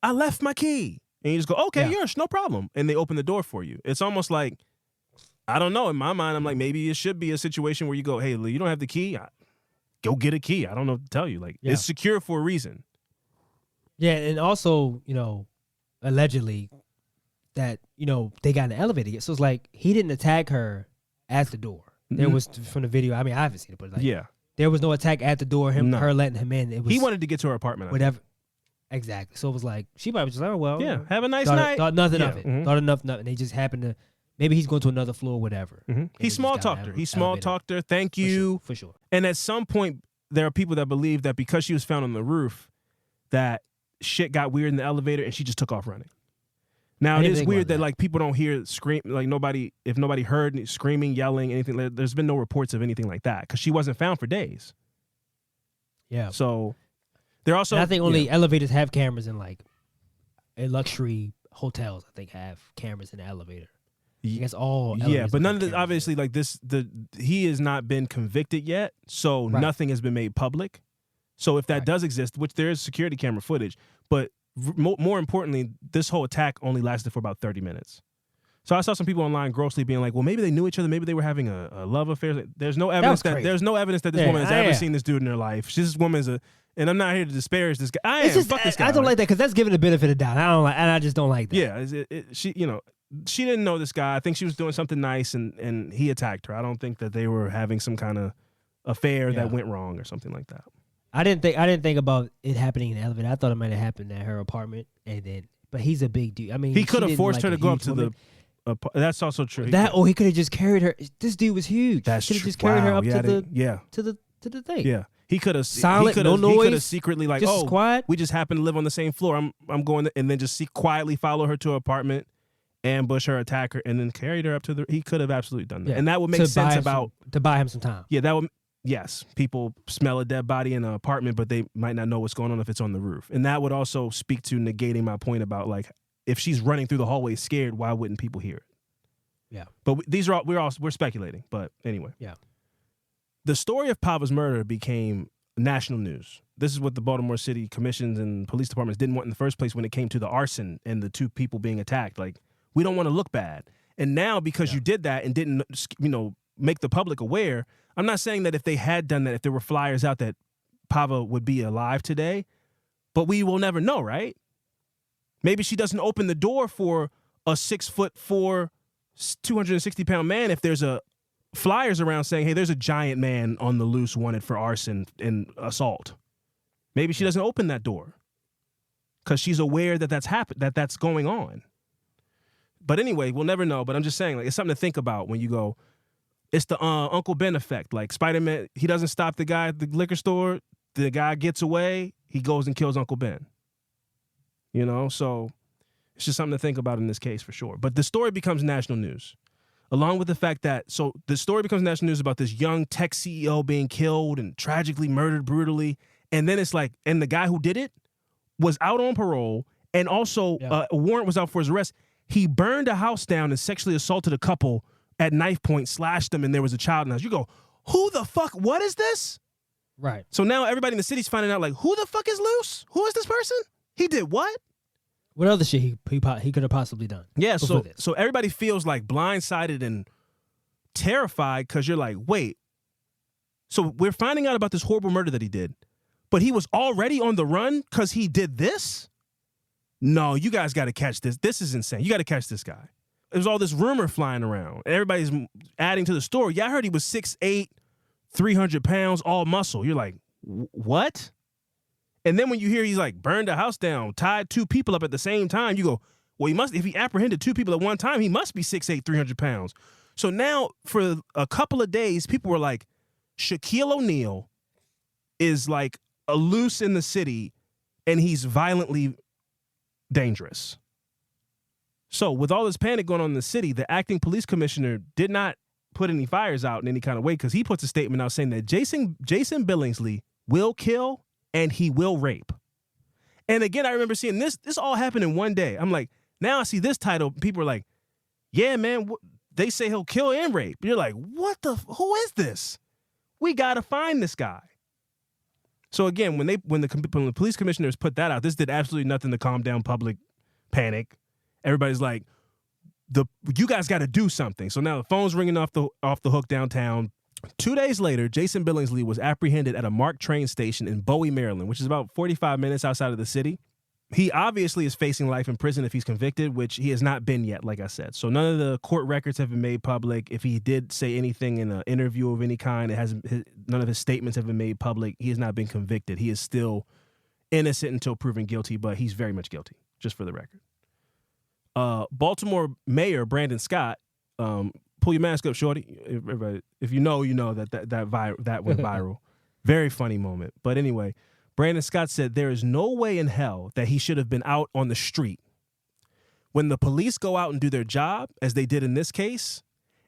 [SPEAKER 2] I left my key, and you just go, okay, yes, no problem, and they open the door for you. It's almost like, I don't know. In my mind, I'm like, maybe it should be a situation where you go, hey, you don't have the key? Go get a key. I don't know what to tell you. Like, it's secure for a reason. Yeah,
[SPEAKER 5] and also, allegedly that, they got in the elevator. So it's like, he didn't attack her at the door. There was, from the video, I mean, I haven't seen it, but like, there was no attack at the door, her letting him in. It was,
[SPEAKER 2] he wanted to get to her apartment.
[SPEAKER 5] Whatever. Exactly. So it was like, she probably was just like, oh, well.
[SPEAKER 2] Yeah, have a nice night.
[SPEAKER 5] Thought nothing of it. Thought enough, nothing. They just happened to. Maybe he's going to another floor, whatever.
[SPEAKER 2] He small talked her. Thank you.
[SPEAKER 5] For sure.
[SPEAKER 2] And at some point, there are people that believe that because she was found on the roof, that shit got weird in the elevator and she just took off running. Now, it is weird that like people don't hear scream, like if nobody heard screaming, yelling, anything. There's been no reports of anything like that because she wasn't found for days.
[SPEAKER 5] Yeah.
[SPEAKER 2] So they're also.
[SPEAKER 5] And I think only elevators have cameras in like luxury hotels. I think have cameras in the elevator. I guess all.
[SPEAKER 2] Yeah, but none of this. Obviously, like this, he has not been convicted yet, so nothing has been made public. So if that does exist, which there is security camera footage, but more importantly, this whole attack only lasted for about 30 minutes. So I saw some people online grossly being like, well, maybe they knew each other. Maybe they were having a love affair. There's no evidence that this woman has ever seen this dude in her life. This woman is and I'm not here to disparage this guy. Fuck this guy.
[SPEAKER 5] I don't like that because that's giving the benefit of doubt. I just don't like that.
[SPEAKER 2] Yeah, she didn't know this guy. I think she was doing something nice and he attacked her. I don't think that they were having some kind of affair that went wrong or something like that.
[SPEAKER 5] I didn't think about it happening in the elevator. I thought it might have happened at her apartment, but he's a big dude. I mean,
[SPEAKER 2] he could have forced her to go up to the. That's also true.
[SPEAKER 5] He could have just carried her. This dude was huge.
[SPEAKER 2] That's
[SPEAKER 5] true. He could have just
[SPEAKER 2] carried
[SPEAKER 5] her up to the thing.
[SPEAKER 2] Yeah, he could have
[SPEAKER 5] silent, no noise.
[SPEAKER 2] He could have secretly like,
[SPEAKER 5] just quiet.
[SPEAKER 2] We just happen to live on the same floor. I'm going and then just quietly follow her to her apartment, ambush her, attack her, and then carried her up to the. He could have absolutely done that, and that would make sense
[SPEAKER 5] to buy him some time.
[SPEAKER 2] Yeah, that would. Yes, people smell a dead body in an apartment, but they might not know what's going on if it's on the roof. And that would also speak to negating my point about, like, if she's running through the hallway scared, why wouldn't people hear it?
[SPEAKER 5] Yeah.
[SPEAKER 2] But we're speculating. But anyway.
[SPEAKER 5] Yeah.
[SPEAKER 2] The story of Pava's murder became national news. This is what the Baltimore City commissions and police departments didn't want in the first place when it came to the arson and the 2 people being attacked. Like, we don't want to look bad. And now because you did that and didn't, make the public aware, I'm not saying that if they had done that, if there were flyers out that Pava would be alive today, but we will never know, right? Maybe she doesn't open the door for a 6'4", 260-pound man if there's flyers around saying, hey, there's a giant man on the loose wanted for arson and assault. Maybe she doesn't open that door because she's aware that that's going on. But anyway, we'll never know. But I'm just saying, like, it's something to think about when you go, it's the Uncle Ben effect. Like Spider-Man, he doesn't stop the guy at the liquor store. The guy gets away. He goes and kills Uncle Ben. So it's just something to think about in this case for sure. But the story becomes national news, along with the fact that, so the story becomes national news about this young tech CEO being killed and tragically murdered brutally. And then it's like, and the guy who did it was out on parole, and also a warrant was out for his arrest. He burned a house down and sexually assaulted a couple at knife point, slashed them, and there was a child in the house. You go, who the fuck? What is this?
[SPEAKER 5] Right.
[SPEAKER 2] So now everybody in the city's finding out, like, who the fuck is loose? Who is this person? He did what?
[SPEAKER 5] What other shit he could have possibly done?
[SPEAKER 2] Yeah, so everybody feels like blindsided and terrified because you're like, wait. So we're finding out about this horrible murder that he did, but he was already on the run because he did this? No, you guys got to catch this. This is insane. You got to catch this guy. There's all this rumor flying around, and everybody's adding to the story. Yeah, I heard he was 6'8", 300 pounds, all muscle. You're like, what? And then when you hear he's like burned a house down, tied 2 people up at the same time, you go, well, if he apprehended 2 people at one time, he must be 6'8", 300 pounds. So now for a couple of days, people were like, Shaquille O'Neal is like a loose in the city, and he's violently dangerous. So with all this panic going on in the city, the acting police commissioner did not put any fires out in any kind of way, because he puts a statement out saying that Jason Billingsley will kill and he will rape. And again, I remember seeing this all happen in one day. I'm like, now I see this title, people are like, yeah, man, they say he'll kill and rape. You're like, who is this? We got to find this guy. So again, when the police commissioners put that out, this did absolutely nothing to calm down public panic. Everybody's like, you guys got to do something. So now the phone's ringing off the hook downtown. 2 days later, Jason Billingsley was apprehended at a MARC train station in Bowie, Maryland, which is about 45 minutes outside of the city. He obviously is facing life in prison if he's convicted, which he has not been yet, like I said. So none of the court records have been made public. If he did say anything in an interview of any kind, none of his statements have been made public. He has not been convicted. He is still innocent until proven guilty, but he's very much guilty, just for the record. Baltimore Mayor Brandon Scott, pull your mask up, shorty. If you know that went viral. Very funny moment. But anyway, Brandon Scott said there is no way in hell that he should have been out on the street. When the police go out and do their job, as they did in this case,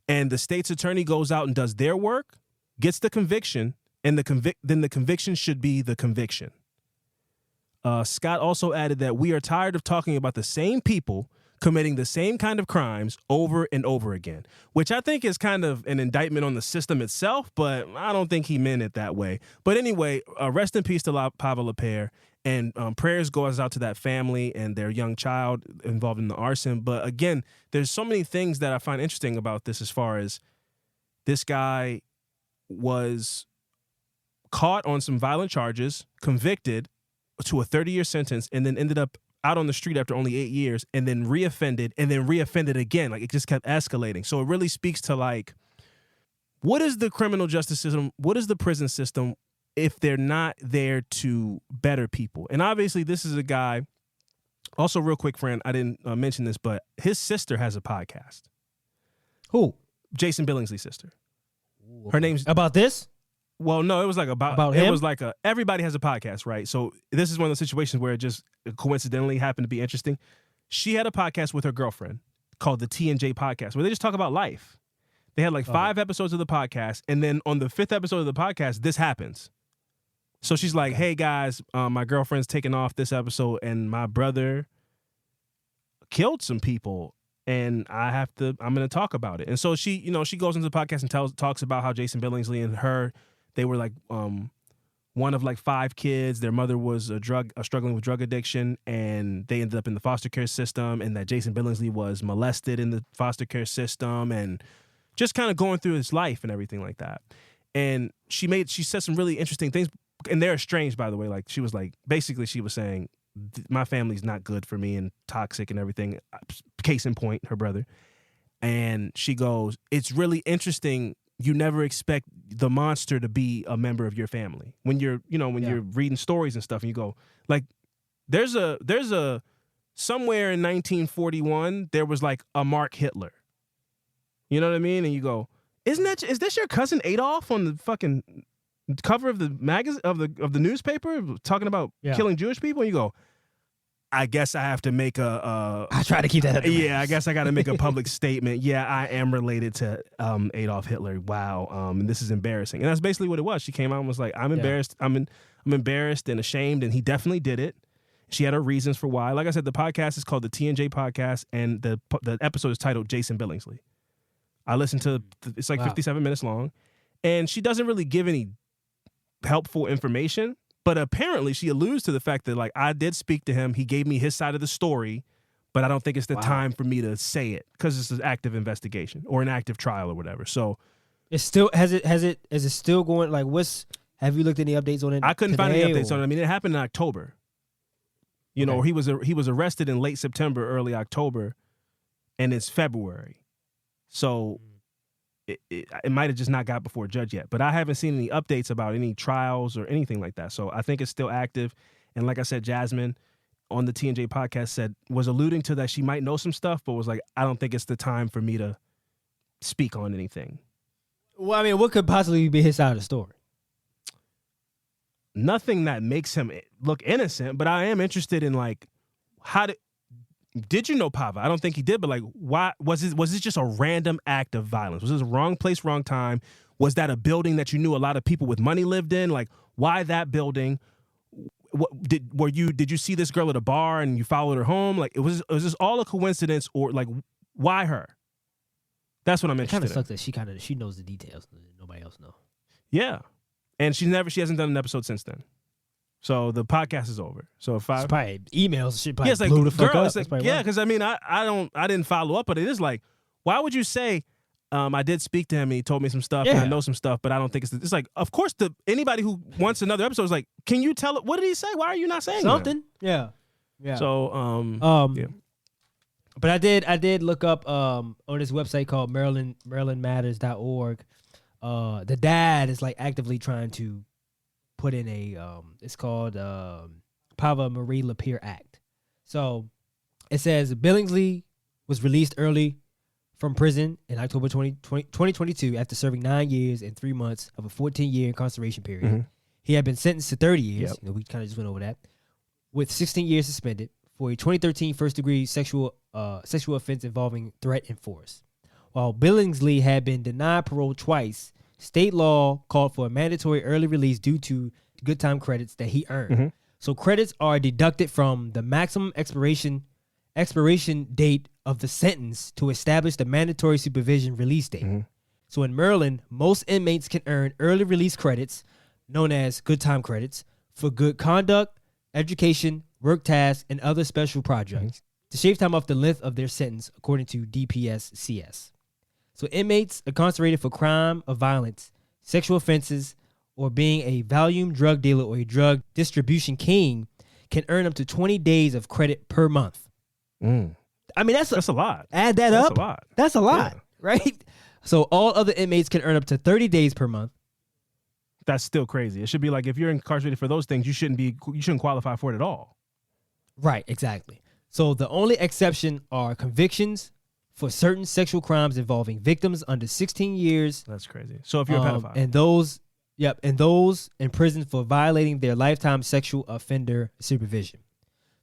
[SPEAKER 2] and the state's attorney goes out and does their work, gets the conviction, and then the conviction should be the conviction. Scott also added that we are tired of talking about the same people committing the same kind of crimes over and over again, which I think is kind of an indictment on the system itself, but I don't think he meant it that way. But anyway, rest in peace to Pava LaPere, and prayers goes out to that family and their young child involved in the arson. But again, there's so many things that I find interesting about this, as far as this guy was caught on some violent charges, convicted to a 30-year sentence, and then ended up out on the street after only 8 years, and then reoffended, again. Like, it just kept escalating. So it really speaks to, like, what is the criminal justice system? What is the prison system if they're not there to better people? And obviously this is a guy, also real quick, Fran, I didn't mention this, but his sister has a podcast.
[SPEAKER 5] Who?
[SPEAKER 2] Jason Billingsley's sister. Her name's...
[SPEAKER 5] About this?
[SPEAKER 2] Well, no, it was like about
[SPEAKER 5] him?
[SPEAKER 2] It was like everybody has a podcast, right? So this is one of those situations where it just coincidentally happened to be interesting. She had a podcast with her girlfriend called the T&J Podcast, where they just talk about life. They had like 5 episodes of the podcast, and then on the 5th episode of the podcast, this happens. So she's like, "Hey guys, my girlfriend's taking off this episode, and my brother killed some people, and I'm going to talk about it." And so she goes into the podcast and talks about how Jason Billingsley and her, they were like one of like 5 kids. Their mother was struggling with drug addiction, and they ended up in the foster care system, and that Jason Billingsley was molested in the foster care system, and just kind of going through his life and everything like that. And she said some really interesting things, and they're estranged, by the way. Like, she was like, basically she was saying, my family's not good for me and toxic and everything. Case in point, her brother. And she goes, it's really interesting. You never expect the monster to be a member of your family when you're reading stories and stuff, and you go, like, there's a somewhere in 1941 there was like a Mark Hitler. You know what I mean? And you go, is this your cousin Adolf on the fucking cover of the magazine of the newspaper talking about killing Jewish people? And you go, I guess I have to make I
[SPEAKER 5] try to keep that.
[SPEAKER 2] I guess I got to make a public statement. Yeah, I am related to Adolf Hitler. Wow, and this is embarrassing. And that's basically what it was. She came out and was like, I'm embarrassed. I'm embarrassed and ashamed. And he definitely did it. She had her reasons for why. Like I said, the podcast is called the T&J Podcast, and the episode is titled Jason Billingsley. I listened to it's like 57 minutes long, and she doesn't really give any helpful information. But apparently she alludes to the fact that, like, I did speak to him. He gave me his side of the story, but I don't think it's the time for me to say it because it's an active investigation or an active trial or whatever. So
[SPEAKER 5] it's still is it still going? Like, have you looked at any updates on it?
[SPEAKER 2] I couldn't find any updates on it. I mean, it happened in October. You know, he was arrested in late September, early October, and it's February. So it might have just not got before a judge yet, but I haven't seen any updates about any trials or anything like that. So I think it's still active. And like I said, Jasmine on the T&J podcast was alluding to that she might know some stuff, but was like, I don't think it's the time for me to speak on anything.
[SPEAKER 5] Well, I mean, what could possibly be his side of the story?
[SPEAKER 2] Nothing that makes him look innocent, but I am interested in, like, did you know Pava? I don't think he did, but, like, why was this just a random act of violence? Was this wrong place, wrong time? Was that a building that you knew a lot of people with money lived in? Like, why that building? Did you see this girl at a bar and you followed her home? Like, was this all a coincidence, or, like, why her? That's what I'm interested in.
[SPEAKER 5] It kind of sucks that she knows the details that nobody else knows.
[SPEAKER 2] Yeah, and she hasn't done an episode since then. So the podcast is over. So if
[SPEAKER 5] it's probably emails, shit probably
[SPEAKER 2] like,
[SPEAKER 5] blew the fuck up.
[SPEAKER 2] It's like, because I mean, I didn't follow up, but it is like, why would you say, I did speak to him and he told me some stuff and I know some stuff, but I don't think it's like, of course, anybody who wants another episode is like, can you tell it? What did he say? Why are you not saying
[SPEAKER 5] something?
[SPEAKER 2] That?
[SPEAKER 5] Yeah.
[SPEAKER 2] So yeah.
[SPEAKER 5] But I did look up on this website called MarylandMatters.org. The dad is, like, actively trying to put in it's called Pava Marie LaPere Act. So it says Billingsley was released early from prison in October 2022 after serving 9 years and 3 months of a 14-year incarceration period. Mm-hmm. He had been sentenced to 30 years. Yep. We kind of just went over that, with 16 years suspended for a 2013 first-degree sexual offense involving threat and force. While Billingsley had been denied parole twice state law called for a mandatory early release due to good time credits that he earned.
[SPEAKER 2] Mm-hmm.
[SPEAKER 5] So credits are deducted from the maximum expiration date of the sentence to establish the mandatory supervision release date.
[SPEAKER 2] Mm-hmm.
[SPEAKER 5] So in Maryland, most inmates can earn early release credits, known as good time credits, for good conduct, education, work tasks, and other special projects to shave time off the length of their sentence, according to DPSCS. So inmates incarcerated for crime of violence, sexual offenses, or being a volume drug dealer or a drug distribution king can earn up to 20 days of credit per month. I mean, that's
[SPEAKER 2] a lot.
[SPEAKER 5] Add that
[SPEAKER 2] That's
[SPEAKER 5] up.
[SPEAKER 2] a lot.
[SPEAKER 5] That's a lot,
[SPEAKER 2] Yeah.
[SPEAKER 5] right? So all other inmates can earn up to 30 days per month.
[SPEAKER 2] That's still crazy. It should be like if you're incarcerated for those things, you shouldn't qualify for it at all.
[SPEAKER 5] Right, exactly. So the only exception are convictions for certain sexual crimes involving victims under 16 years.
[SPEAKER 2] That's crazy. So if you're a pedophile.
[SPEAKER 5] And those in prison for violating their lifetime sexual offender supervision.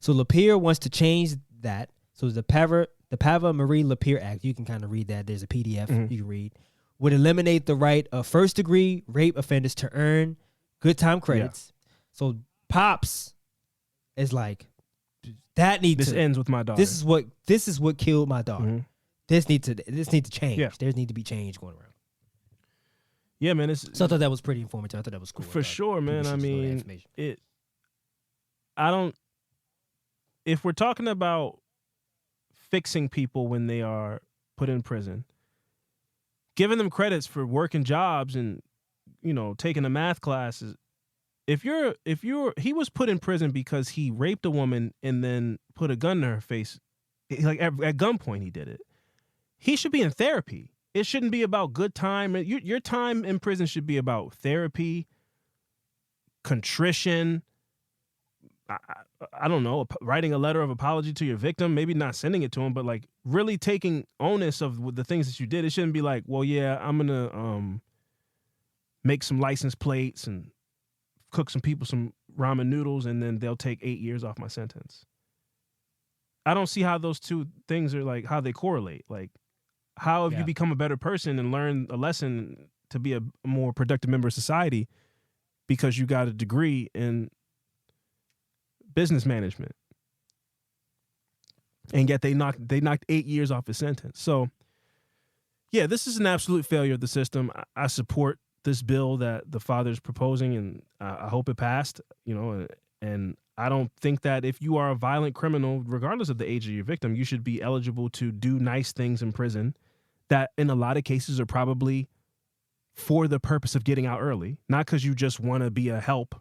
[SPEAKER 5] So LaPere wants to change that. So the Pava Marie LaPere Act, you can kind of read that. There's a PDF you can read. Would eliminate the right of first-degree rape offenders to earn good time credits. Yeah. So Pops is like,
[SPEAKER 2] this ends with my daughter.
[SPEAKER 5] This is what killed my daughter.
[SPEAKER 2] Mm-hmm.
[SPEAKER 5] This need to change.
[SPEAKER 2] Yeah.
[SPEAKER 5] There need to be change going around.
[SPEAKER 2] Yeah, man.
[SPEAKER 5] So I thought that was pretty informative. I thought that was cool.
[SPEAKER 2] For sure, man. I mean, if we're talking about fixing people when they are put in prison, giving them credits for working jobs and, taking the math classes. He was put in prison because he raped a woman and then put a gun to her face, like at gunpoint he did it. He should be in therapy. It shouldn't be about good time. Your time in prison should be about therapy, contrition. I don't know, writing a letter of apology to your victim, maybe not sending it to him, but like really taking onus of the things that you did. It shouldn't be like, well, yeah, I'm going to make some license plates and cook some people some ramen noodles and then they'll take 8 years off my sentence. I don't see how those two things are like, how they correlate. Like, how have you become a better person and learn a lesson to be a more productive member of society because you got a degree in business management, and yet they knocked 8 years off his sentence. So, yeah, this is an absolute failure of the system. I support this bill that the father's proposing, and I hope it passed. And I don't think that if you are a violent criminal, regardless of the age of your victim, you should be eligible to do nice things in prison that, in a lot of cases, are probably for the purpose of getting out early, not because you just want to be a help.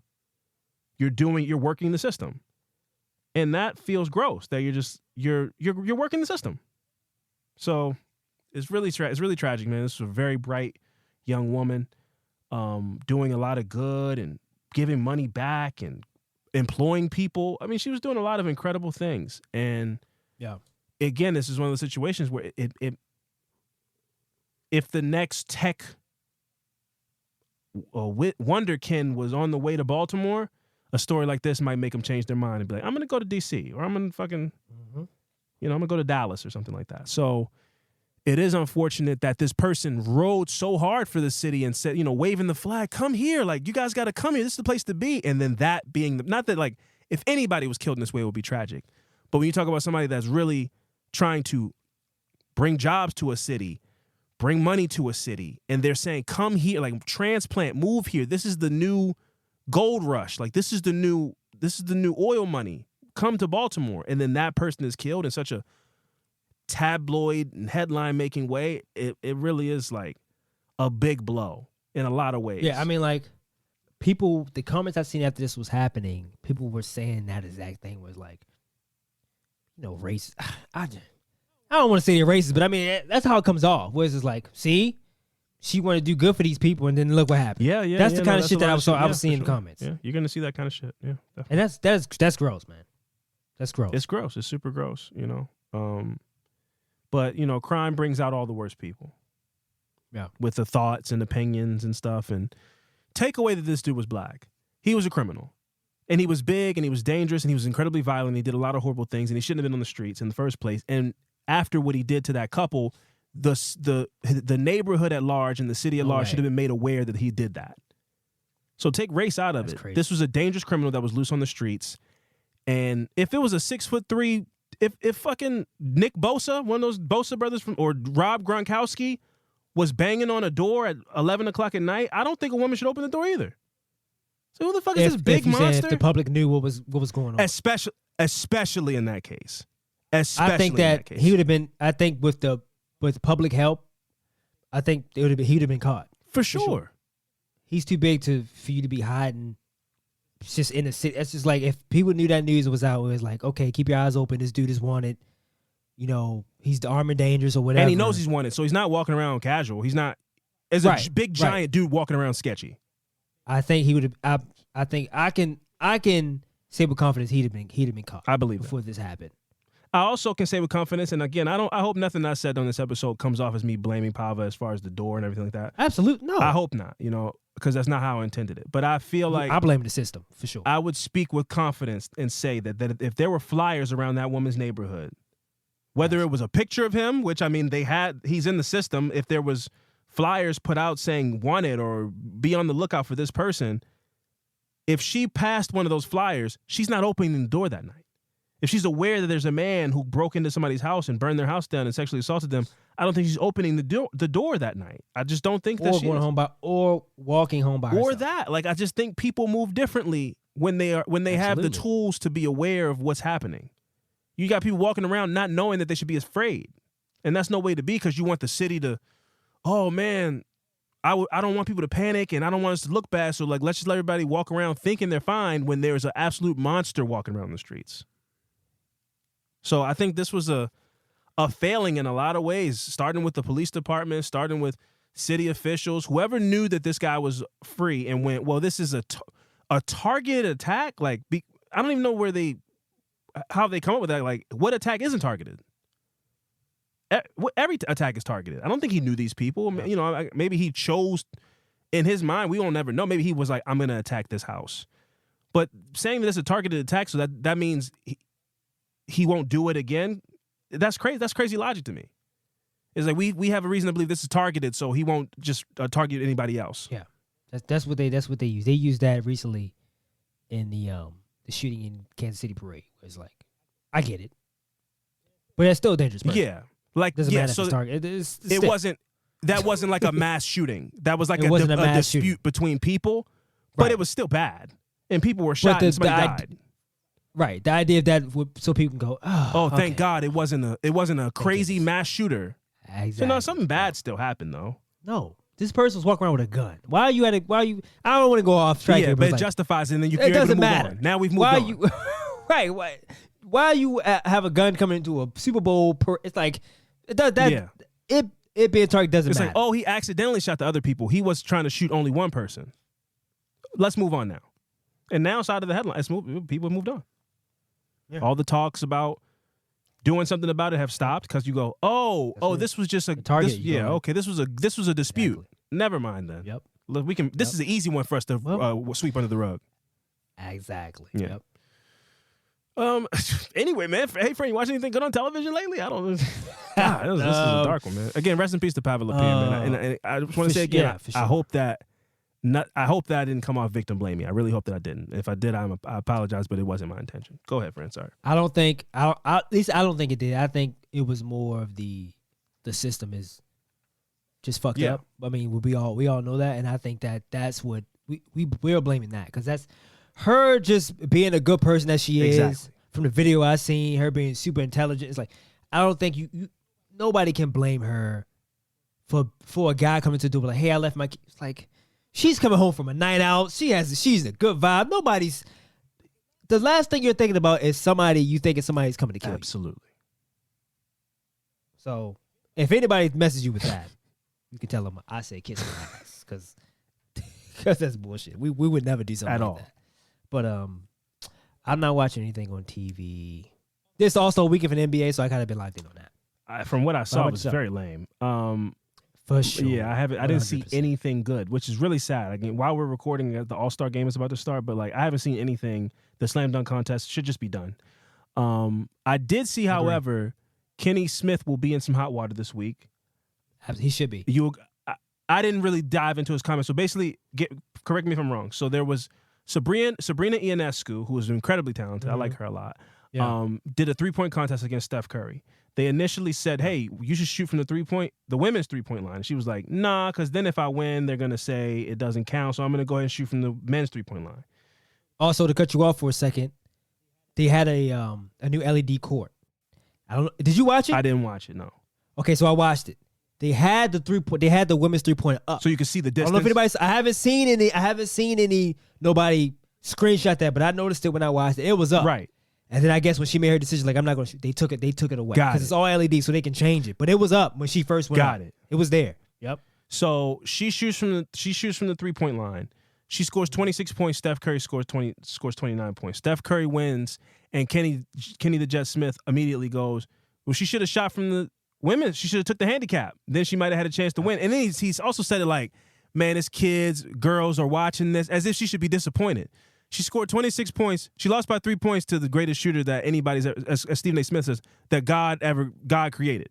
[SPEAKER 2] You're working the system, and that feels gross. That you're working the system. So it's really tragic, man. This is a very bright young woman, doing a lot of good and giving money back and employing people. I mean, she was doing a lot of incredible things. And again, this is one of those situations where if the next tech wonderkin was on the way to Baltimore, a story like this might make them change their mind and be like, I'm going to go to D.C. or I'm going to fucking, I'm going to go to Dallas or something like that. So it is unfortunate that this person rode so hard for the city and said, waving the flag, come here. Like, you guys got to come here. This is the place to be. And then that being, not that like, if anybody was killed in this way, it would be tragic. But when you talk about somebody that's really trying to bring jobs to a city, bring money to a city, and they're saying, come here, like transplant, move here. This is the new gold rush. Like, this is the new oil money. Come to Baltimore. And then that person is killed in such a tabloid and headline making way. It really is like a big blow in a lot of ways.
[SPEAKER 5] Yeah, I mean, like, the comments I've seen after this was happening, people were saying that exact thing was like, racist. I don't want to say they're racist, but I mean, that's how it comes off. Where it's just like, see, she wanted to do good for these people, and then look what happened.
[SPEAKER 2] Yeah.
[SPEAKER 5] That's the kind of shit that I was seeing in the comments.
[SPEAKER 2] Yeah, you're gonna see that kind of shit. Yeah, definitely.
[SPEAKER 5] And that's gross, man. That's gross.
[SPEAKER 2] It's gross. It's super gross. But crime brings out all the worst people.
[SPEAKER 5] Yeah,
[SPEAKER 2] with the thoughts and opinions and stuff. And take away that this dude was black. He was a criminal, and he was big, and he was dangerous, and he was incredibly violent. He did a lot of horrible things, and he shouldn't have been on the streets in the first place. And after what he did to that couple, the neighborhood at large and the city at large should have been made aware that he did that. So take race out of it.
[SPEAKER 5] Crazy.
[SPEAKER 2] This was a dangerous criminal that was loose on the streets. And if it was a 6'3", if fucking Nick Bosa, one of those Bosa brothers or Rob Gronkowski was banging on a door at 11 o'clock at night, I don't think a woman should open the door either. So who the fuck is this big monster?
[SPEAKER 5] If the public knew what was going on.
[SPEAKER 2] Especially in that case.
[SPEAKER 5] I think that he would have been, with public help, I think he would have been caught.
[SPEAKER 2] For sure.
[SPEAKER 5] He's too big for you to be hiding just in the city. It's just like if people knew that news was out, it was like, okay, keep your eyes open. This dude is wanted. You know, he's the armed and dangerous or whatever.
[SPEAKER 2] And he knows he's wanted, so he's not walking around casual. He's not as a big giant dude walking around sketchy.
[SPEAKER 5] I think he would have. I think I can say with confidence he'd have been caught.
[SPEAKER 2] I believe
[SPEAKER 5] before this happened.
[SPEAKER 2] I also can say with confidence, and again, I hope nothing I said on this episode comes off as me blaming Pava as far as the door and everything like that.
[SPEAKER 5] Absolutely no.
[SPEAKER 2] I hope not, because that's not how I intended it. But I feel like
[SPEAKER 5] I blame the system for sure.
[SPEAKER 2] I would speak with confidence and say that if there were flyers around that woman's neighborhood, whether it was a picture of him, which I mean he's in the system. If there was flyers put out saying wanted or be on the lookout for this person, if she passed one of those flyers, she's not opening the door that night. If she's aware that there's a man who broke into somebody's house and burned their house down and sexually assaulted them, I don't think she's opening the door that night. I just don't think that she is.
[SPEAKER 5] Or walking home by herself.
[SPEAKER 2] Or that. Like, I just think people move differently when they have the tools to be aware of what's happening. You got people walking around not knowing that they should be afraid. And that's no way to be, because you want the city to, oh man, I don't want people to panic and I don't want us to look bad. So like, let's just let everybody walk around thinking they're fine when there's an absolute monster walking around the streets. So I think this was a failing in a lot of ways, starting with the police department, starting with city officials, whoever knew that this guy was free and went, well, this is a targeted attack. Like, I don't even know how they come up with that. Like, what attack isn't targeted? Every attack is targeted. I don't think he knew these people. Maybe he chose in his mind. We don't ever know. Maybe he was like, I'm going to attack this house. But saying that it's a targeted attack, so that means he won't do it again. That's crazy. That's crazy logic to me. It's like we have a reason to believe this is targeted, so he won't just target anybody else.
[SPEAKER 5] Yeah, that's what they use. They used that recently in the shooting in Kansas City parade. It's like, I get it, but it's still a dangerous person.
[SPEAKER 2] Yeah, like
[SPEAKER 5] doesn't matter if
[SPEAKER 2] so
[SPEAKER 5] it's target.
[SPEAKER 2] It wasn't. That wasn't like a mass shooting. That was like a dispute shooting between people, but it was still bad, and people were shot and somebody died.
[SPEAKER 5] Right, the idea of that, so people can go,
[SPEAKER 2] thank God it wasn't a crazy mass shooter.
[SPEAKER 5] Exactly.
[SPEAKER 2] So something bad still happened though.
[SPEAKER 5] No, this person was walking around with a gun. Why are you? I don't want to go off track.
[SPEAKER 2] Yeah, but it justifies it, and then you're able to move on. Now we've moved on.
[SPEAKER 5] Right? Why you have a gun coming into a Super Bowl? It's like it does that. Yeah. It being target doesn't matter.
[SPEAKER 2] It's like, he accidentally shot the other people. He was trying to shoot only one person. Let's move on now. And now it's out of the headline. People have moved on. Yeah. All the talks about doing something about it have stopped because you go, this was just a target. This was a dispute. Exactly. Never mind then.
[SPEAKER 5] Yep.
[SPEAKER 2] Look, we can. This is an easy one for us to sweep under the rug.
[SPEAKER 5] Exactly.
[SPEAKER 2] Yeah. Yep. Anyway, man. Hey, Fran, you watch anything good on television lately? I don't. God, this is a dark one, man. Again, rest in peace to Pava, LaPere, man. And I just want to say again,
[SPEAKER 5] sure.
[SPEAKER 2] I hope that. I hope that I didn't come off victim blaming. I really hope that I didn't. If I did, I apologize, but it wasn't my intention. Go ahead, Fran. Sorry.
[SPEAKER 5] I don't think. At least I don't think it did. I think it was more of the system is just fucked up. I mean, we all know that, and I think that's what we're blaming that, because that's her just being a good person that she is.
[SPEAKER 2] Exactly.
[SPEAKER 5] From the video I seen, her being super intelligent. It's like, I don't think nobody can blame her for a guy coming to the door like, hey, I left my key. It's like, she's coming home from a night out. She's a good vibe. The last thing you're thinking about is somebody's coming to kill you.
[SPEAKER 2] Absolutely.
[SPEAKER 5] So if anybody messages you with that, you can tell them I say kiss my ass, because that's bullshit. We would never do something
[SPEAKER 2] at
[SPEAKER 5] like
[SPEAKER 2] all.
[SPEAKER 5] That. But I'm not watching anything on TV. This also a weekend for the NBA, so I kind of been locked in on that.
[SPEAKER 2] From what I saw, it was very lame.
[SPEAKER 5] For sure.
[SPEAKER 2] Yeah, I didn't see anything good, which is really sad. Again, while we're recording, the All-Star game is about to start, but like I haven't seen anything. The slam dunk contest should just be done. I did see, however, Kenny Smith will be in some hot water this week.
[SPEAKER 5] He should be.
[SPEAKER 2] I didn't really dive into his comments. So basically, correct me if I'm wrong. So there was Sabrina Ionescu, who was incredibly talented. I like her a lot.
[SPEAKER 5] Yeah.
[SPEAKER 2] Did a 3-point contest against Steph Curry. They initially said, hey, you should shoot from the women's 3-point line. And she was like, nah, because then if I win, they're going to say it doesn't count. So I'm going to go ahead and shoot from the men's 3-point line.
[SPEAKER 5] Also, to cut you off for a second, they had a new LED court. I don't know. Did you watch it?
[SPEAKER 2] I didn't watch it, no.
[SPEAKER 5] Okay, so I watched it. They had the women's 3-pointer up.
[SPEAKER 2] So you can see the distance.
[SPEAKER 5] I don't know if I haven't seen any nobody screenshot that, but I noticed it when I watched it. It was up.
[SPEAKER 2] Right.
[SPEAKER 5] And then I guess when she made her decision, like, I'm not going to shoot, they took it away.
[SPEAKER 2] Got it.
[SPEAKER 5] Because it's all LED, so they can change it. But it was up when she first went
[SPEAKER 2] Got
[SPEAKER 5] up.
[SPEAKER 2] it.
[SPEAKER 5] It was there. Yep.
[SPEAKER 2] So she shoots from the 3-point line. She scores 26 points. Steph Curry scores 29 points. Steph Curry wins, and Kenny the Jet Smith immediately goes, well, she should have shot from the women. She should have took the handicap. Then she might have had a chance to win. And then he's also said it like, man, it's kids, girls are watching this, as if she should be disappointed. She scored 26 points. She lost by 3 points to the greatest shooter that anybody's ever, as Stephen A. Smith says, that God created.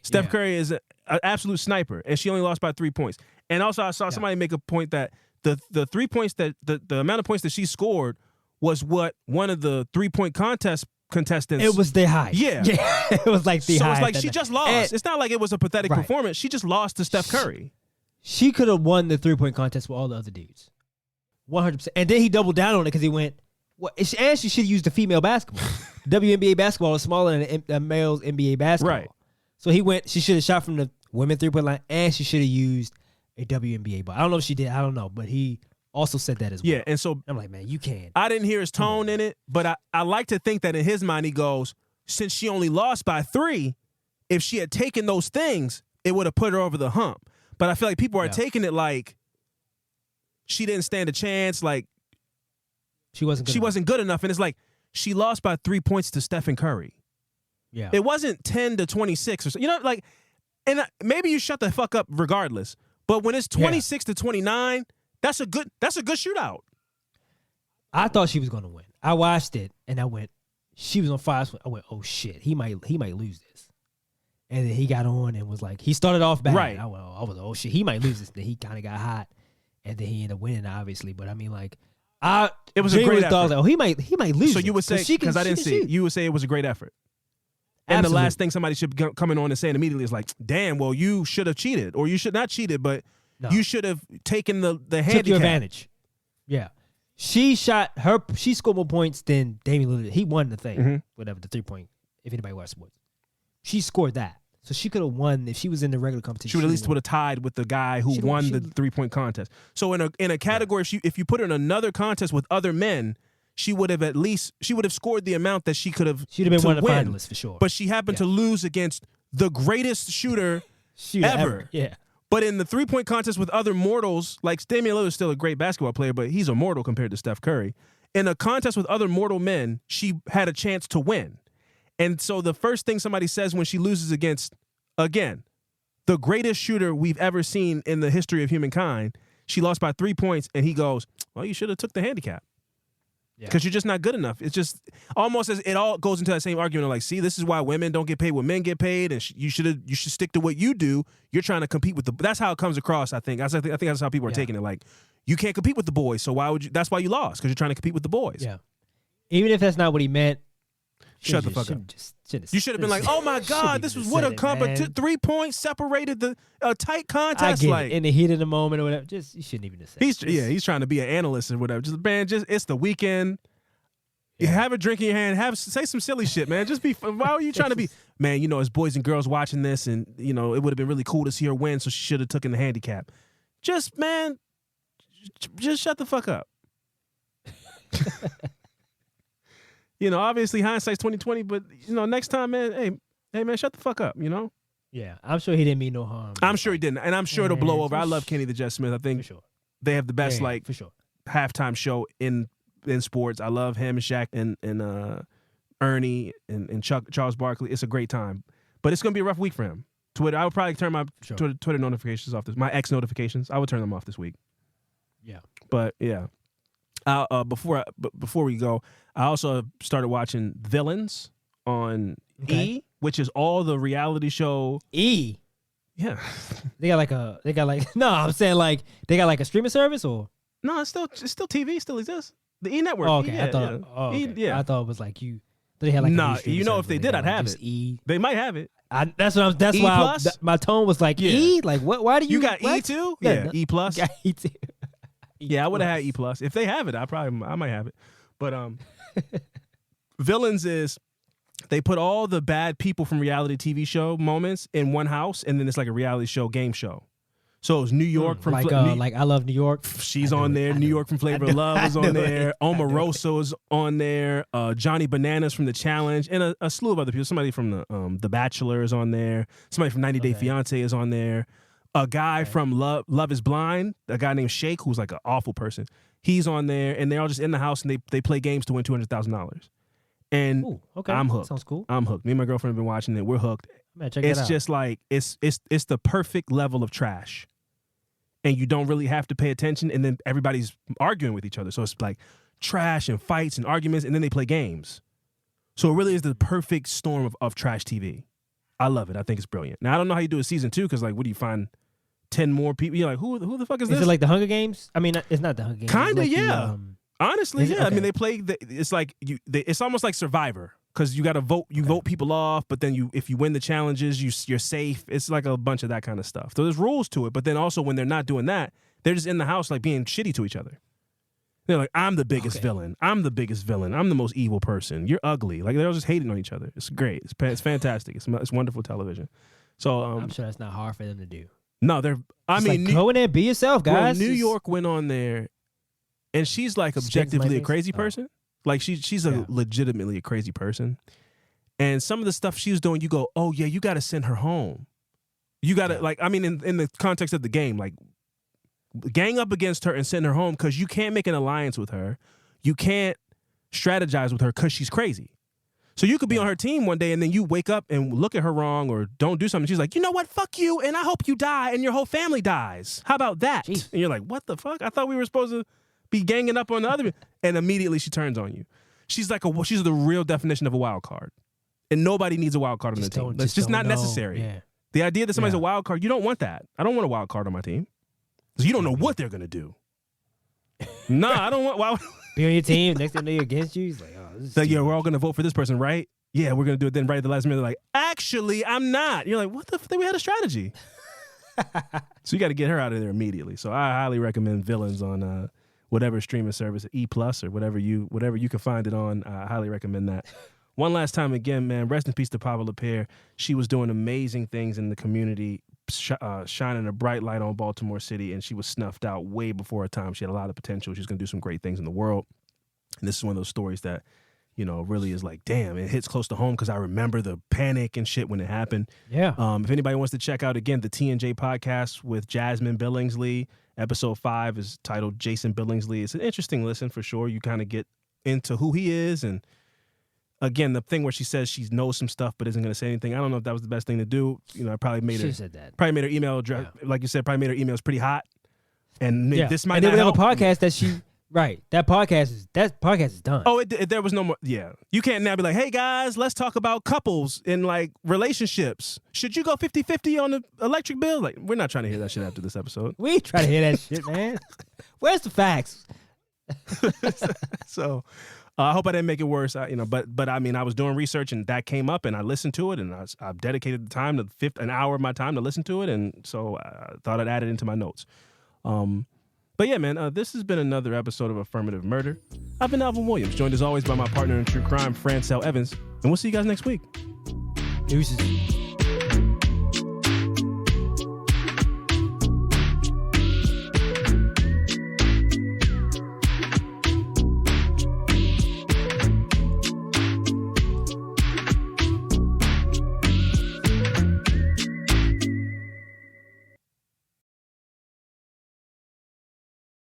[SPEAKER 2] Steph Curry is an absolute sniper, and she only lost by 3 points. And also, I saw somebody make a point that the 3 points that the amount of points that she scored was what one of the 3-point contestants.
[SPEAKER 5] It was the high.
[SPEAKER 2] Yeah.
[SPEAKER 5] It was like the high.
[SPEAKER 2] So it's like she just lost. It's not like it was a pathetic performance. She just lost to Steph Curry.
[SPEAKER 5] She could have won the 3-point contest with all the other dudes. 100%. And then he doubled down on it because he went, what? And she should have used the female basketball. WNBA basketball is smaller than the male's NBA basketball.
[SPEAKER 2] Right.
[SPEAKER 5] So she should have shot from the women's 3-point line, and she should have used a WNBA ball. I don't know if she did. I don't know. But he also said that as well.
[SPEAKER 2] Yeah, and so
[SPEAKER 5] I'm like, man, you can't.
[SPEAKER 2] I didn't hear his tone in it, but I like to think that in his mind he goes, since she only lost by 3, if she had taken those things, it would have put her over the hump. But I feel like people are taking it like she didn't stand a chance, like
[SPEAKER 5] she wasn't
[SPEAKER 2] good enough. And it's like she lost by 3 points to Stephen Curry.
[SPEAKER 5] Yeah.
[SPEAKER 2] It wasn't 10-26 or so. You know, like, and maybe you shut the fuck up regardless. But when it's 26-29, that's a good shootout.
[SPEAKER 5] I thought she was going to win. I watched it and I went, she was on fire. I went, oh shit, he might lose this. And then he got on and was like, he started off bad.
[SPEAKER 2] Right.
[SPEAKER 5] I was oh shit, he might lose this. Then he kind of got hot, and then he ended up winning, obviously. But I mean, like,
[SPEAKER 2] it was a great effort.
[SPEAKER 5] I was like, oh, he might lose.
[SPEAKER 2] So you would say, because I didn't see it, you would say it was a great effort. And
[SPEAKER 5] Absolutely.
[SPEAKER 2] the last thing somebody should be coming on and saying immediately is like, damn, well, you should have cheated, or you should not cheated, but you should have taken the handicap.
[SPEAKER 5] Took your advantage. Yeah. She scored more points than Damian Lillard. He won the thing, whatever, the 3-point, if anybody watched sports. She scored that. So she could have won if she was in the regular competition.
[SPEAKER 2] She would at least would have tied with the guy who won the 3-point contest. So in a category, if you put her in another contest with other men, she would have scored the amount that she could have.
[SPEAKER 5] She'd have been one of the finalists for sure.
[SPEAKER 2] But she happened to lose against the greatest shooter ever.
[SPEAKER 5] Yeah.
[SPEAKER 2] But in the 3-point contest with other mortals, like Damian Lillard is still a great basketball player, but he's a mortal compared to Steph Curry. In a contest with other mortal men, she had a chance to win. And so the first thing somebody says when she loses against, again, the greatest shooter we've ever seen in the history of humankind, she lost by 3 points, and he goes, well, you should have took the handicap. Because you're just not good enough. It's just almost as it all goes into that same argument of like, see, this is why women don't get paid what men get paid, and you should stick to what you do. You're trying to compete with that's how it comes across. I think that's how people are taking it. Like, you can't compete with the boys, so why would you? That's why you lost, because you're trying to compete with the boys.
[SPEAKER 5] Yeah. Even if that's not what he meant.
[SPEAKER 2] Shut the fuck up. You should have been like, oh my God, this was what a 3 points separated a tight contest.
[SPEAKER 5] I get
[SPEAKER 2] like
[SPEAKER 5] it. In the heat of the moment or whatever. Just you shouldn't even have said
[SPEAKER 2] he's trying to be an analyst or whatever. It's the weekend. You have a drink in your hand. Say some silly shit, man. Just be. Why are you trying to be? Man, as boys and girls watching this, and it would have been really cool to see her win, so she should have taken the handicap. Just shut the fuck up. Obviously hindsight's 20/20, but next time, man, hey, man, shut the fuck up.
[SPEAKER 5] Yeah, I'm sure he didn't mean no harm.
[SPEAKER 2] I'm sure he didn't, and I'm sure it'll blow over. I love Kenny the Jet Smith. I think they have the best
[SPEAKER 5] for sure
[SPEAKER 2] halftime show in sports. I love him and Shaq and Ernie and Charles Barkley. It's a great time, but it's gonna be a rough week for him. Twitter, I would probably turn my Twitter notifications off. My X notifications, I would turn them off this week.
[SPEAKER 5] Yeah,
[SPEAKER 2] but yeah. Before we go, I also started watching Villains on E, which is all the reality show.
[SPEAKER 5] E.
[SPEAKER 2] Yeah.
[SPEAKER 5] They got like no, I'm saying like they got like a streaming service or
[SPEAKER 2] no, it's still TV still exists. The E Network.
[SPEAKER 5] Oh, okay.
[SPEAKER 2] Yeah,
[SPEAKER 5] I thought
[SPEAKER 2] yeah.
[SPEAKER 5] Okay. I thought it was like you. They had like
[SPEAKER 2] nah, you know, if they did, I'd have it.
[SPEAKER 5] E.
[SPEAKER 2] They might have it.
[SPEAKER 5] That's
[SPEAKER 2] E
[SPEAKER 5] why my tone was like E. Like what? Why do you?
[SPEAKER 2] You got E too? Yeah, E plus.
[SPEAKER 5] Got E too.
[SPEAKER 2] Yeah, I would have had E plus. If they have it, I might have it. But Villains is they put all the bad people from reality TV show moments in one house, and then it's like a reality show game show. So it was New York from
[SPEAKER 5] like I Love New York.
[SPEAKER 2] She's on there. New York from Flavor of Love is on there. Omarosa is on there. Johnny Bananas from The Challenge, and a slew of other people. Somebody from the Bachelor is on there. Somebody from 90 Day Fiance is on there. A guy from Love Is Blind, a guy named Shake, who's like an awful person. He's on there, and they're all just in the house, and they play games to win $200,000. And
[SPEAKER 5] ooh, okay.
[SPEAKER 2] I'm hooked.
[SPEAKER 5] Sounds cool.
[SPEAKER 2] I'm hooked. Me and my girlfriend have been watching it. We're hooked.
[SPEAKER 5] Man, check
[SPEAKER 2] It's just like it's the perfect level of trash. And you don't really have to pay attention, and then everybody's arguing with each other. So it's like trash and fights and arguments, and then they play games. So it really is the perfect storm of trash TV. I love it. I think it's brilliant. Now, I don't know how you do a season 2, because like, what do you find 10 more people? You're like, who the fuck is this?
[SPEAKER 5] Is it like the Hunger Games? I mean, it's not the Hunger Games.
[SPEAKER 2] Kind of,
[SPEAKER 5] like
[SPEAKER 2] yeah. Honestly, yeah. Okay. I mean, they play. It's like it's almost like Survivor, because you got to vote. You vote people off, but then if you win the challenges, you're safe. It's like a bunch of that kind of stuff. So there's rules to it, but then also when they're not doing that, they're just in the house like being shitty to each other. They're like, I'm the biggest villain. I'm the biggest villain. I'm the most evil person. You're ugly. Like they're all just hating on each other. It's great. It's fantastic. It's wonderful television. So
[SPEAKER 5] I'm sure that's not hard for them to do.
[SPEAKER 2] No, they're. I mean,
[SPEAKER 5] go in there, be yourself, guys.
[SPEAKER 2] New York went on there, and she's like objectively a crazy person. Like she's legitimately a crazy person. And some of the stuff she was doing, you go, oh yeah, you got to send her home. You got to like, I mean, in the context of the game, like gang up against her and send her home, because you can't make an alliance with her. You can't strategize with her because she's crazy. So you could be on her team one day, and then you wake up and look at her wrong or don't do something. She's like, you know what? Fuck you, and I hope you die and your whole family dies. How about that? Jeez. And you're like, what the fuck? I thought we were supposed to be ganging up on the other. And immediately she turns on you. She's the real definition of a wild card. And nobody needs a wild card on the team. It's just not necessary. Yeah. The idea that somebody's a wild card, you don't want that. I don't want a wild card on my team. Because you don't know what they're going to do. Nah, I don't want wild.
[SPEAKER 5] Be on your team, next thing they're against you. He's like, oh, this is
[SPEAKER 2] like, yeah, we're all going to vote for this person, right? Yeah, we're going to do it. Then right at the last minute, they're like, actually, I'm not. You're like, what the fuck? We had a strategy. So you got to get her out of there immediately. So I highly recommend Villains on whatever streaming service, E Plus or whatever you can find it on. I highly recommend that. One last time again, man, rest in peace to Pava LaPere. She was doing amazing things in the community, shining a bright light on Baltimore City, and she was snuffed out way before her time. She had a lot of potential. She's going to do some great things in the world. And this is one of those stories that, you know, really is like, damn, it hits close to home, because I remember the panic and shit when it happened.
[SPEAKER 5] Yeah.
[SPEAKER 2] If anybody wants to check out, again, the T&J podcast with Jasmine Billingsley, episode 5 is titled Jason Billingsley. It's an interesting listen for sure. You kind of get into who he is, and again, the thing where she says she knows some stuff but isn't going to say anything. I don't know if that was the best thing to do. You know, I probably made
[SPEAKER 5] she said that.
[SPEAKER 2] Probably made her email address, like you said, probably made her emails pretty hot. And this might
[SPEAKER 5] and
[SPEAKER 2] not
[SPEAKER 5] then we
[SPEAKER 2] help.
[SPEAKER 5] have a podcast that she right. That podcast is done.
[SPEAKER 2] Oh, there was no more. Yeah, you can't now be like, hey guys, let's talk about couples and like relationships. Should you go 50-50 on the electric bill? Like, we're not trying to hear that shit after this episode.
[SPEAKER 5] We try to hear that shit, man. Where's the facts?
[SPEAKER 2] So. I hope I didn't make it worse, but I mean, I was doing research and that came up and I listened to it, and I dedicated the time an hour of my time to listen to it, and so I thought I'd add it into my notes. But yeah, man, this has been another episode of Affirmative Murder. I've been Alvin Williams, joined as always by my partner in true crime, Fran Evans, and we'll see you guys next week.
[SPEAKER 5] Deuces.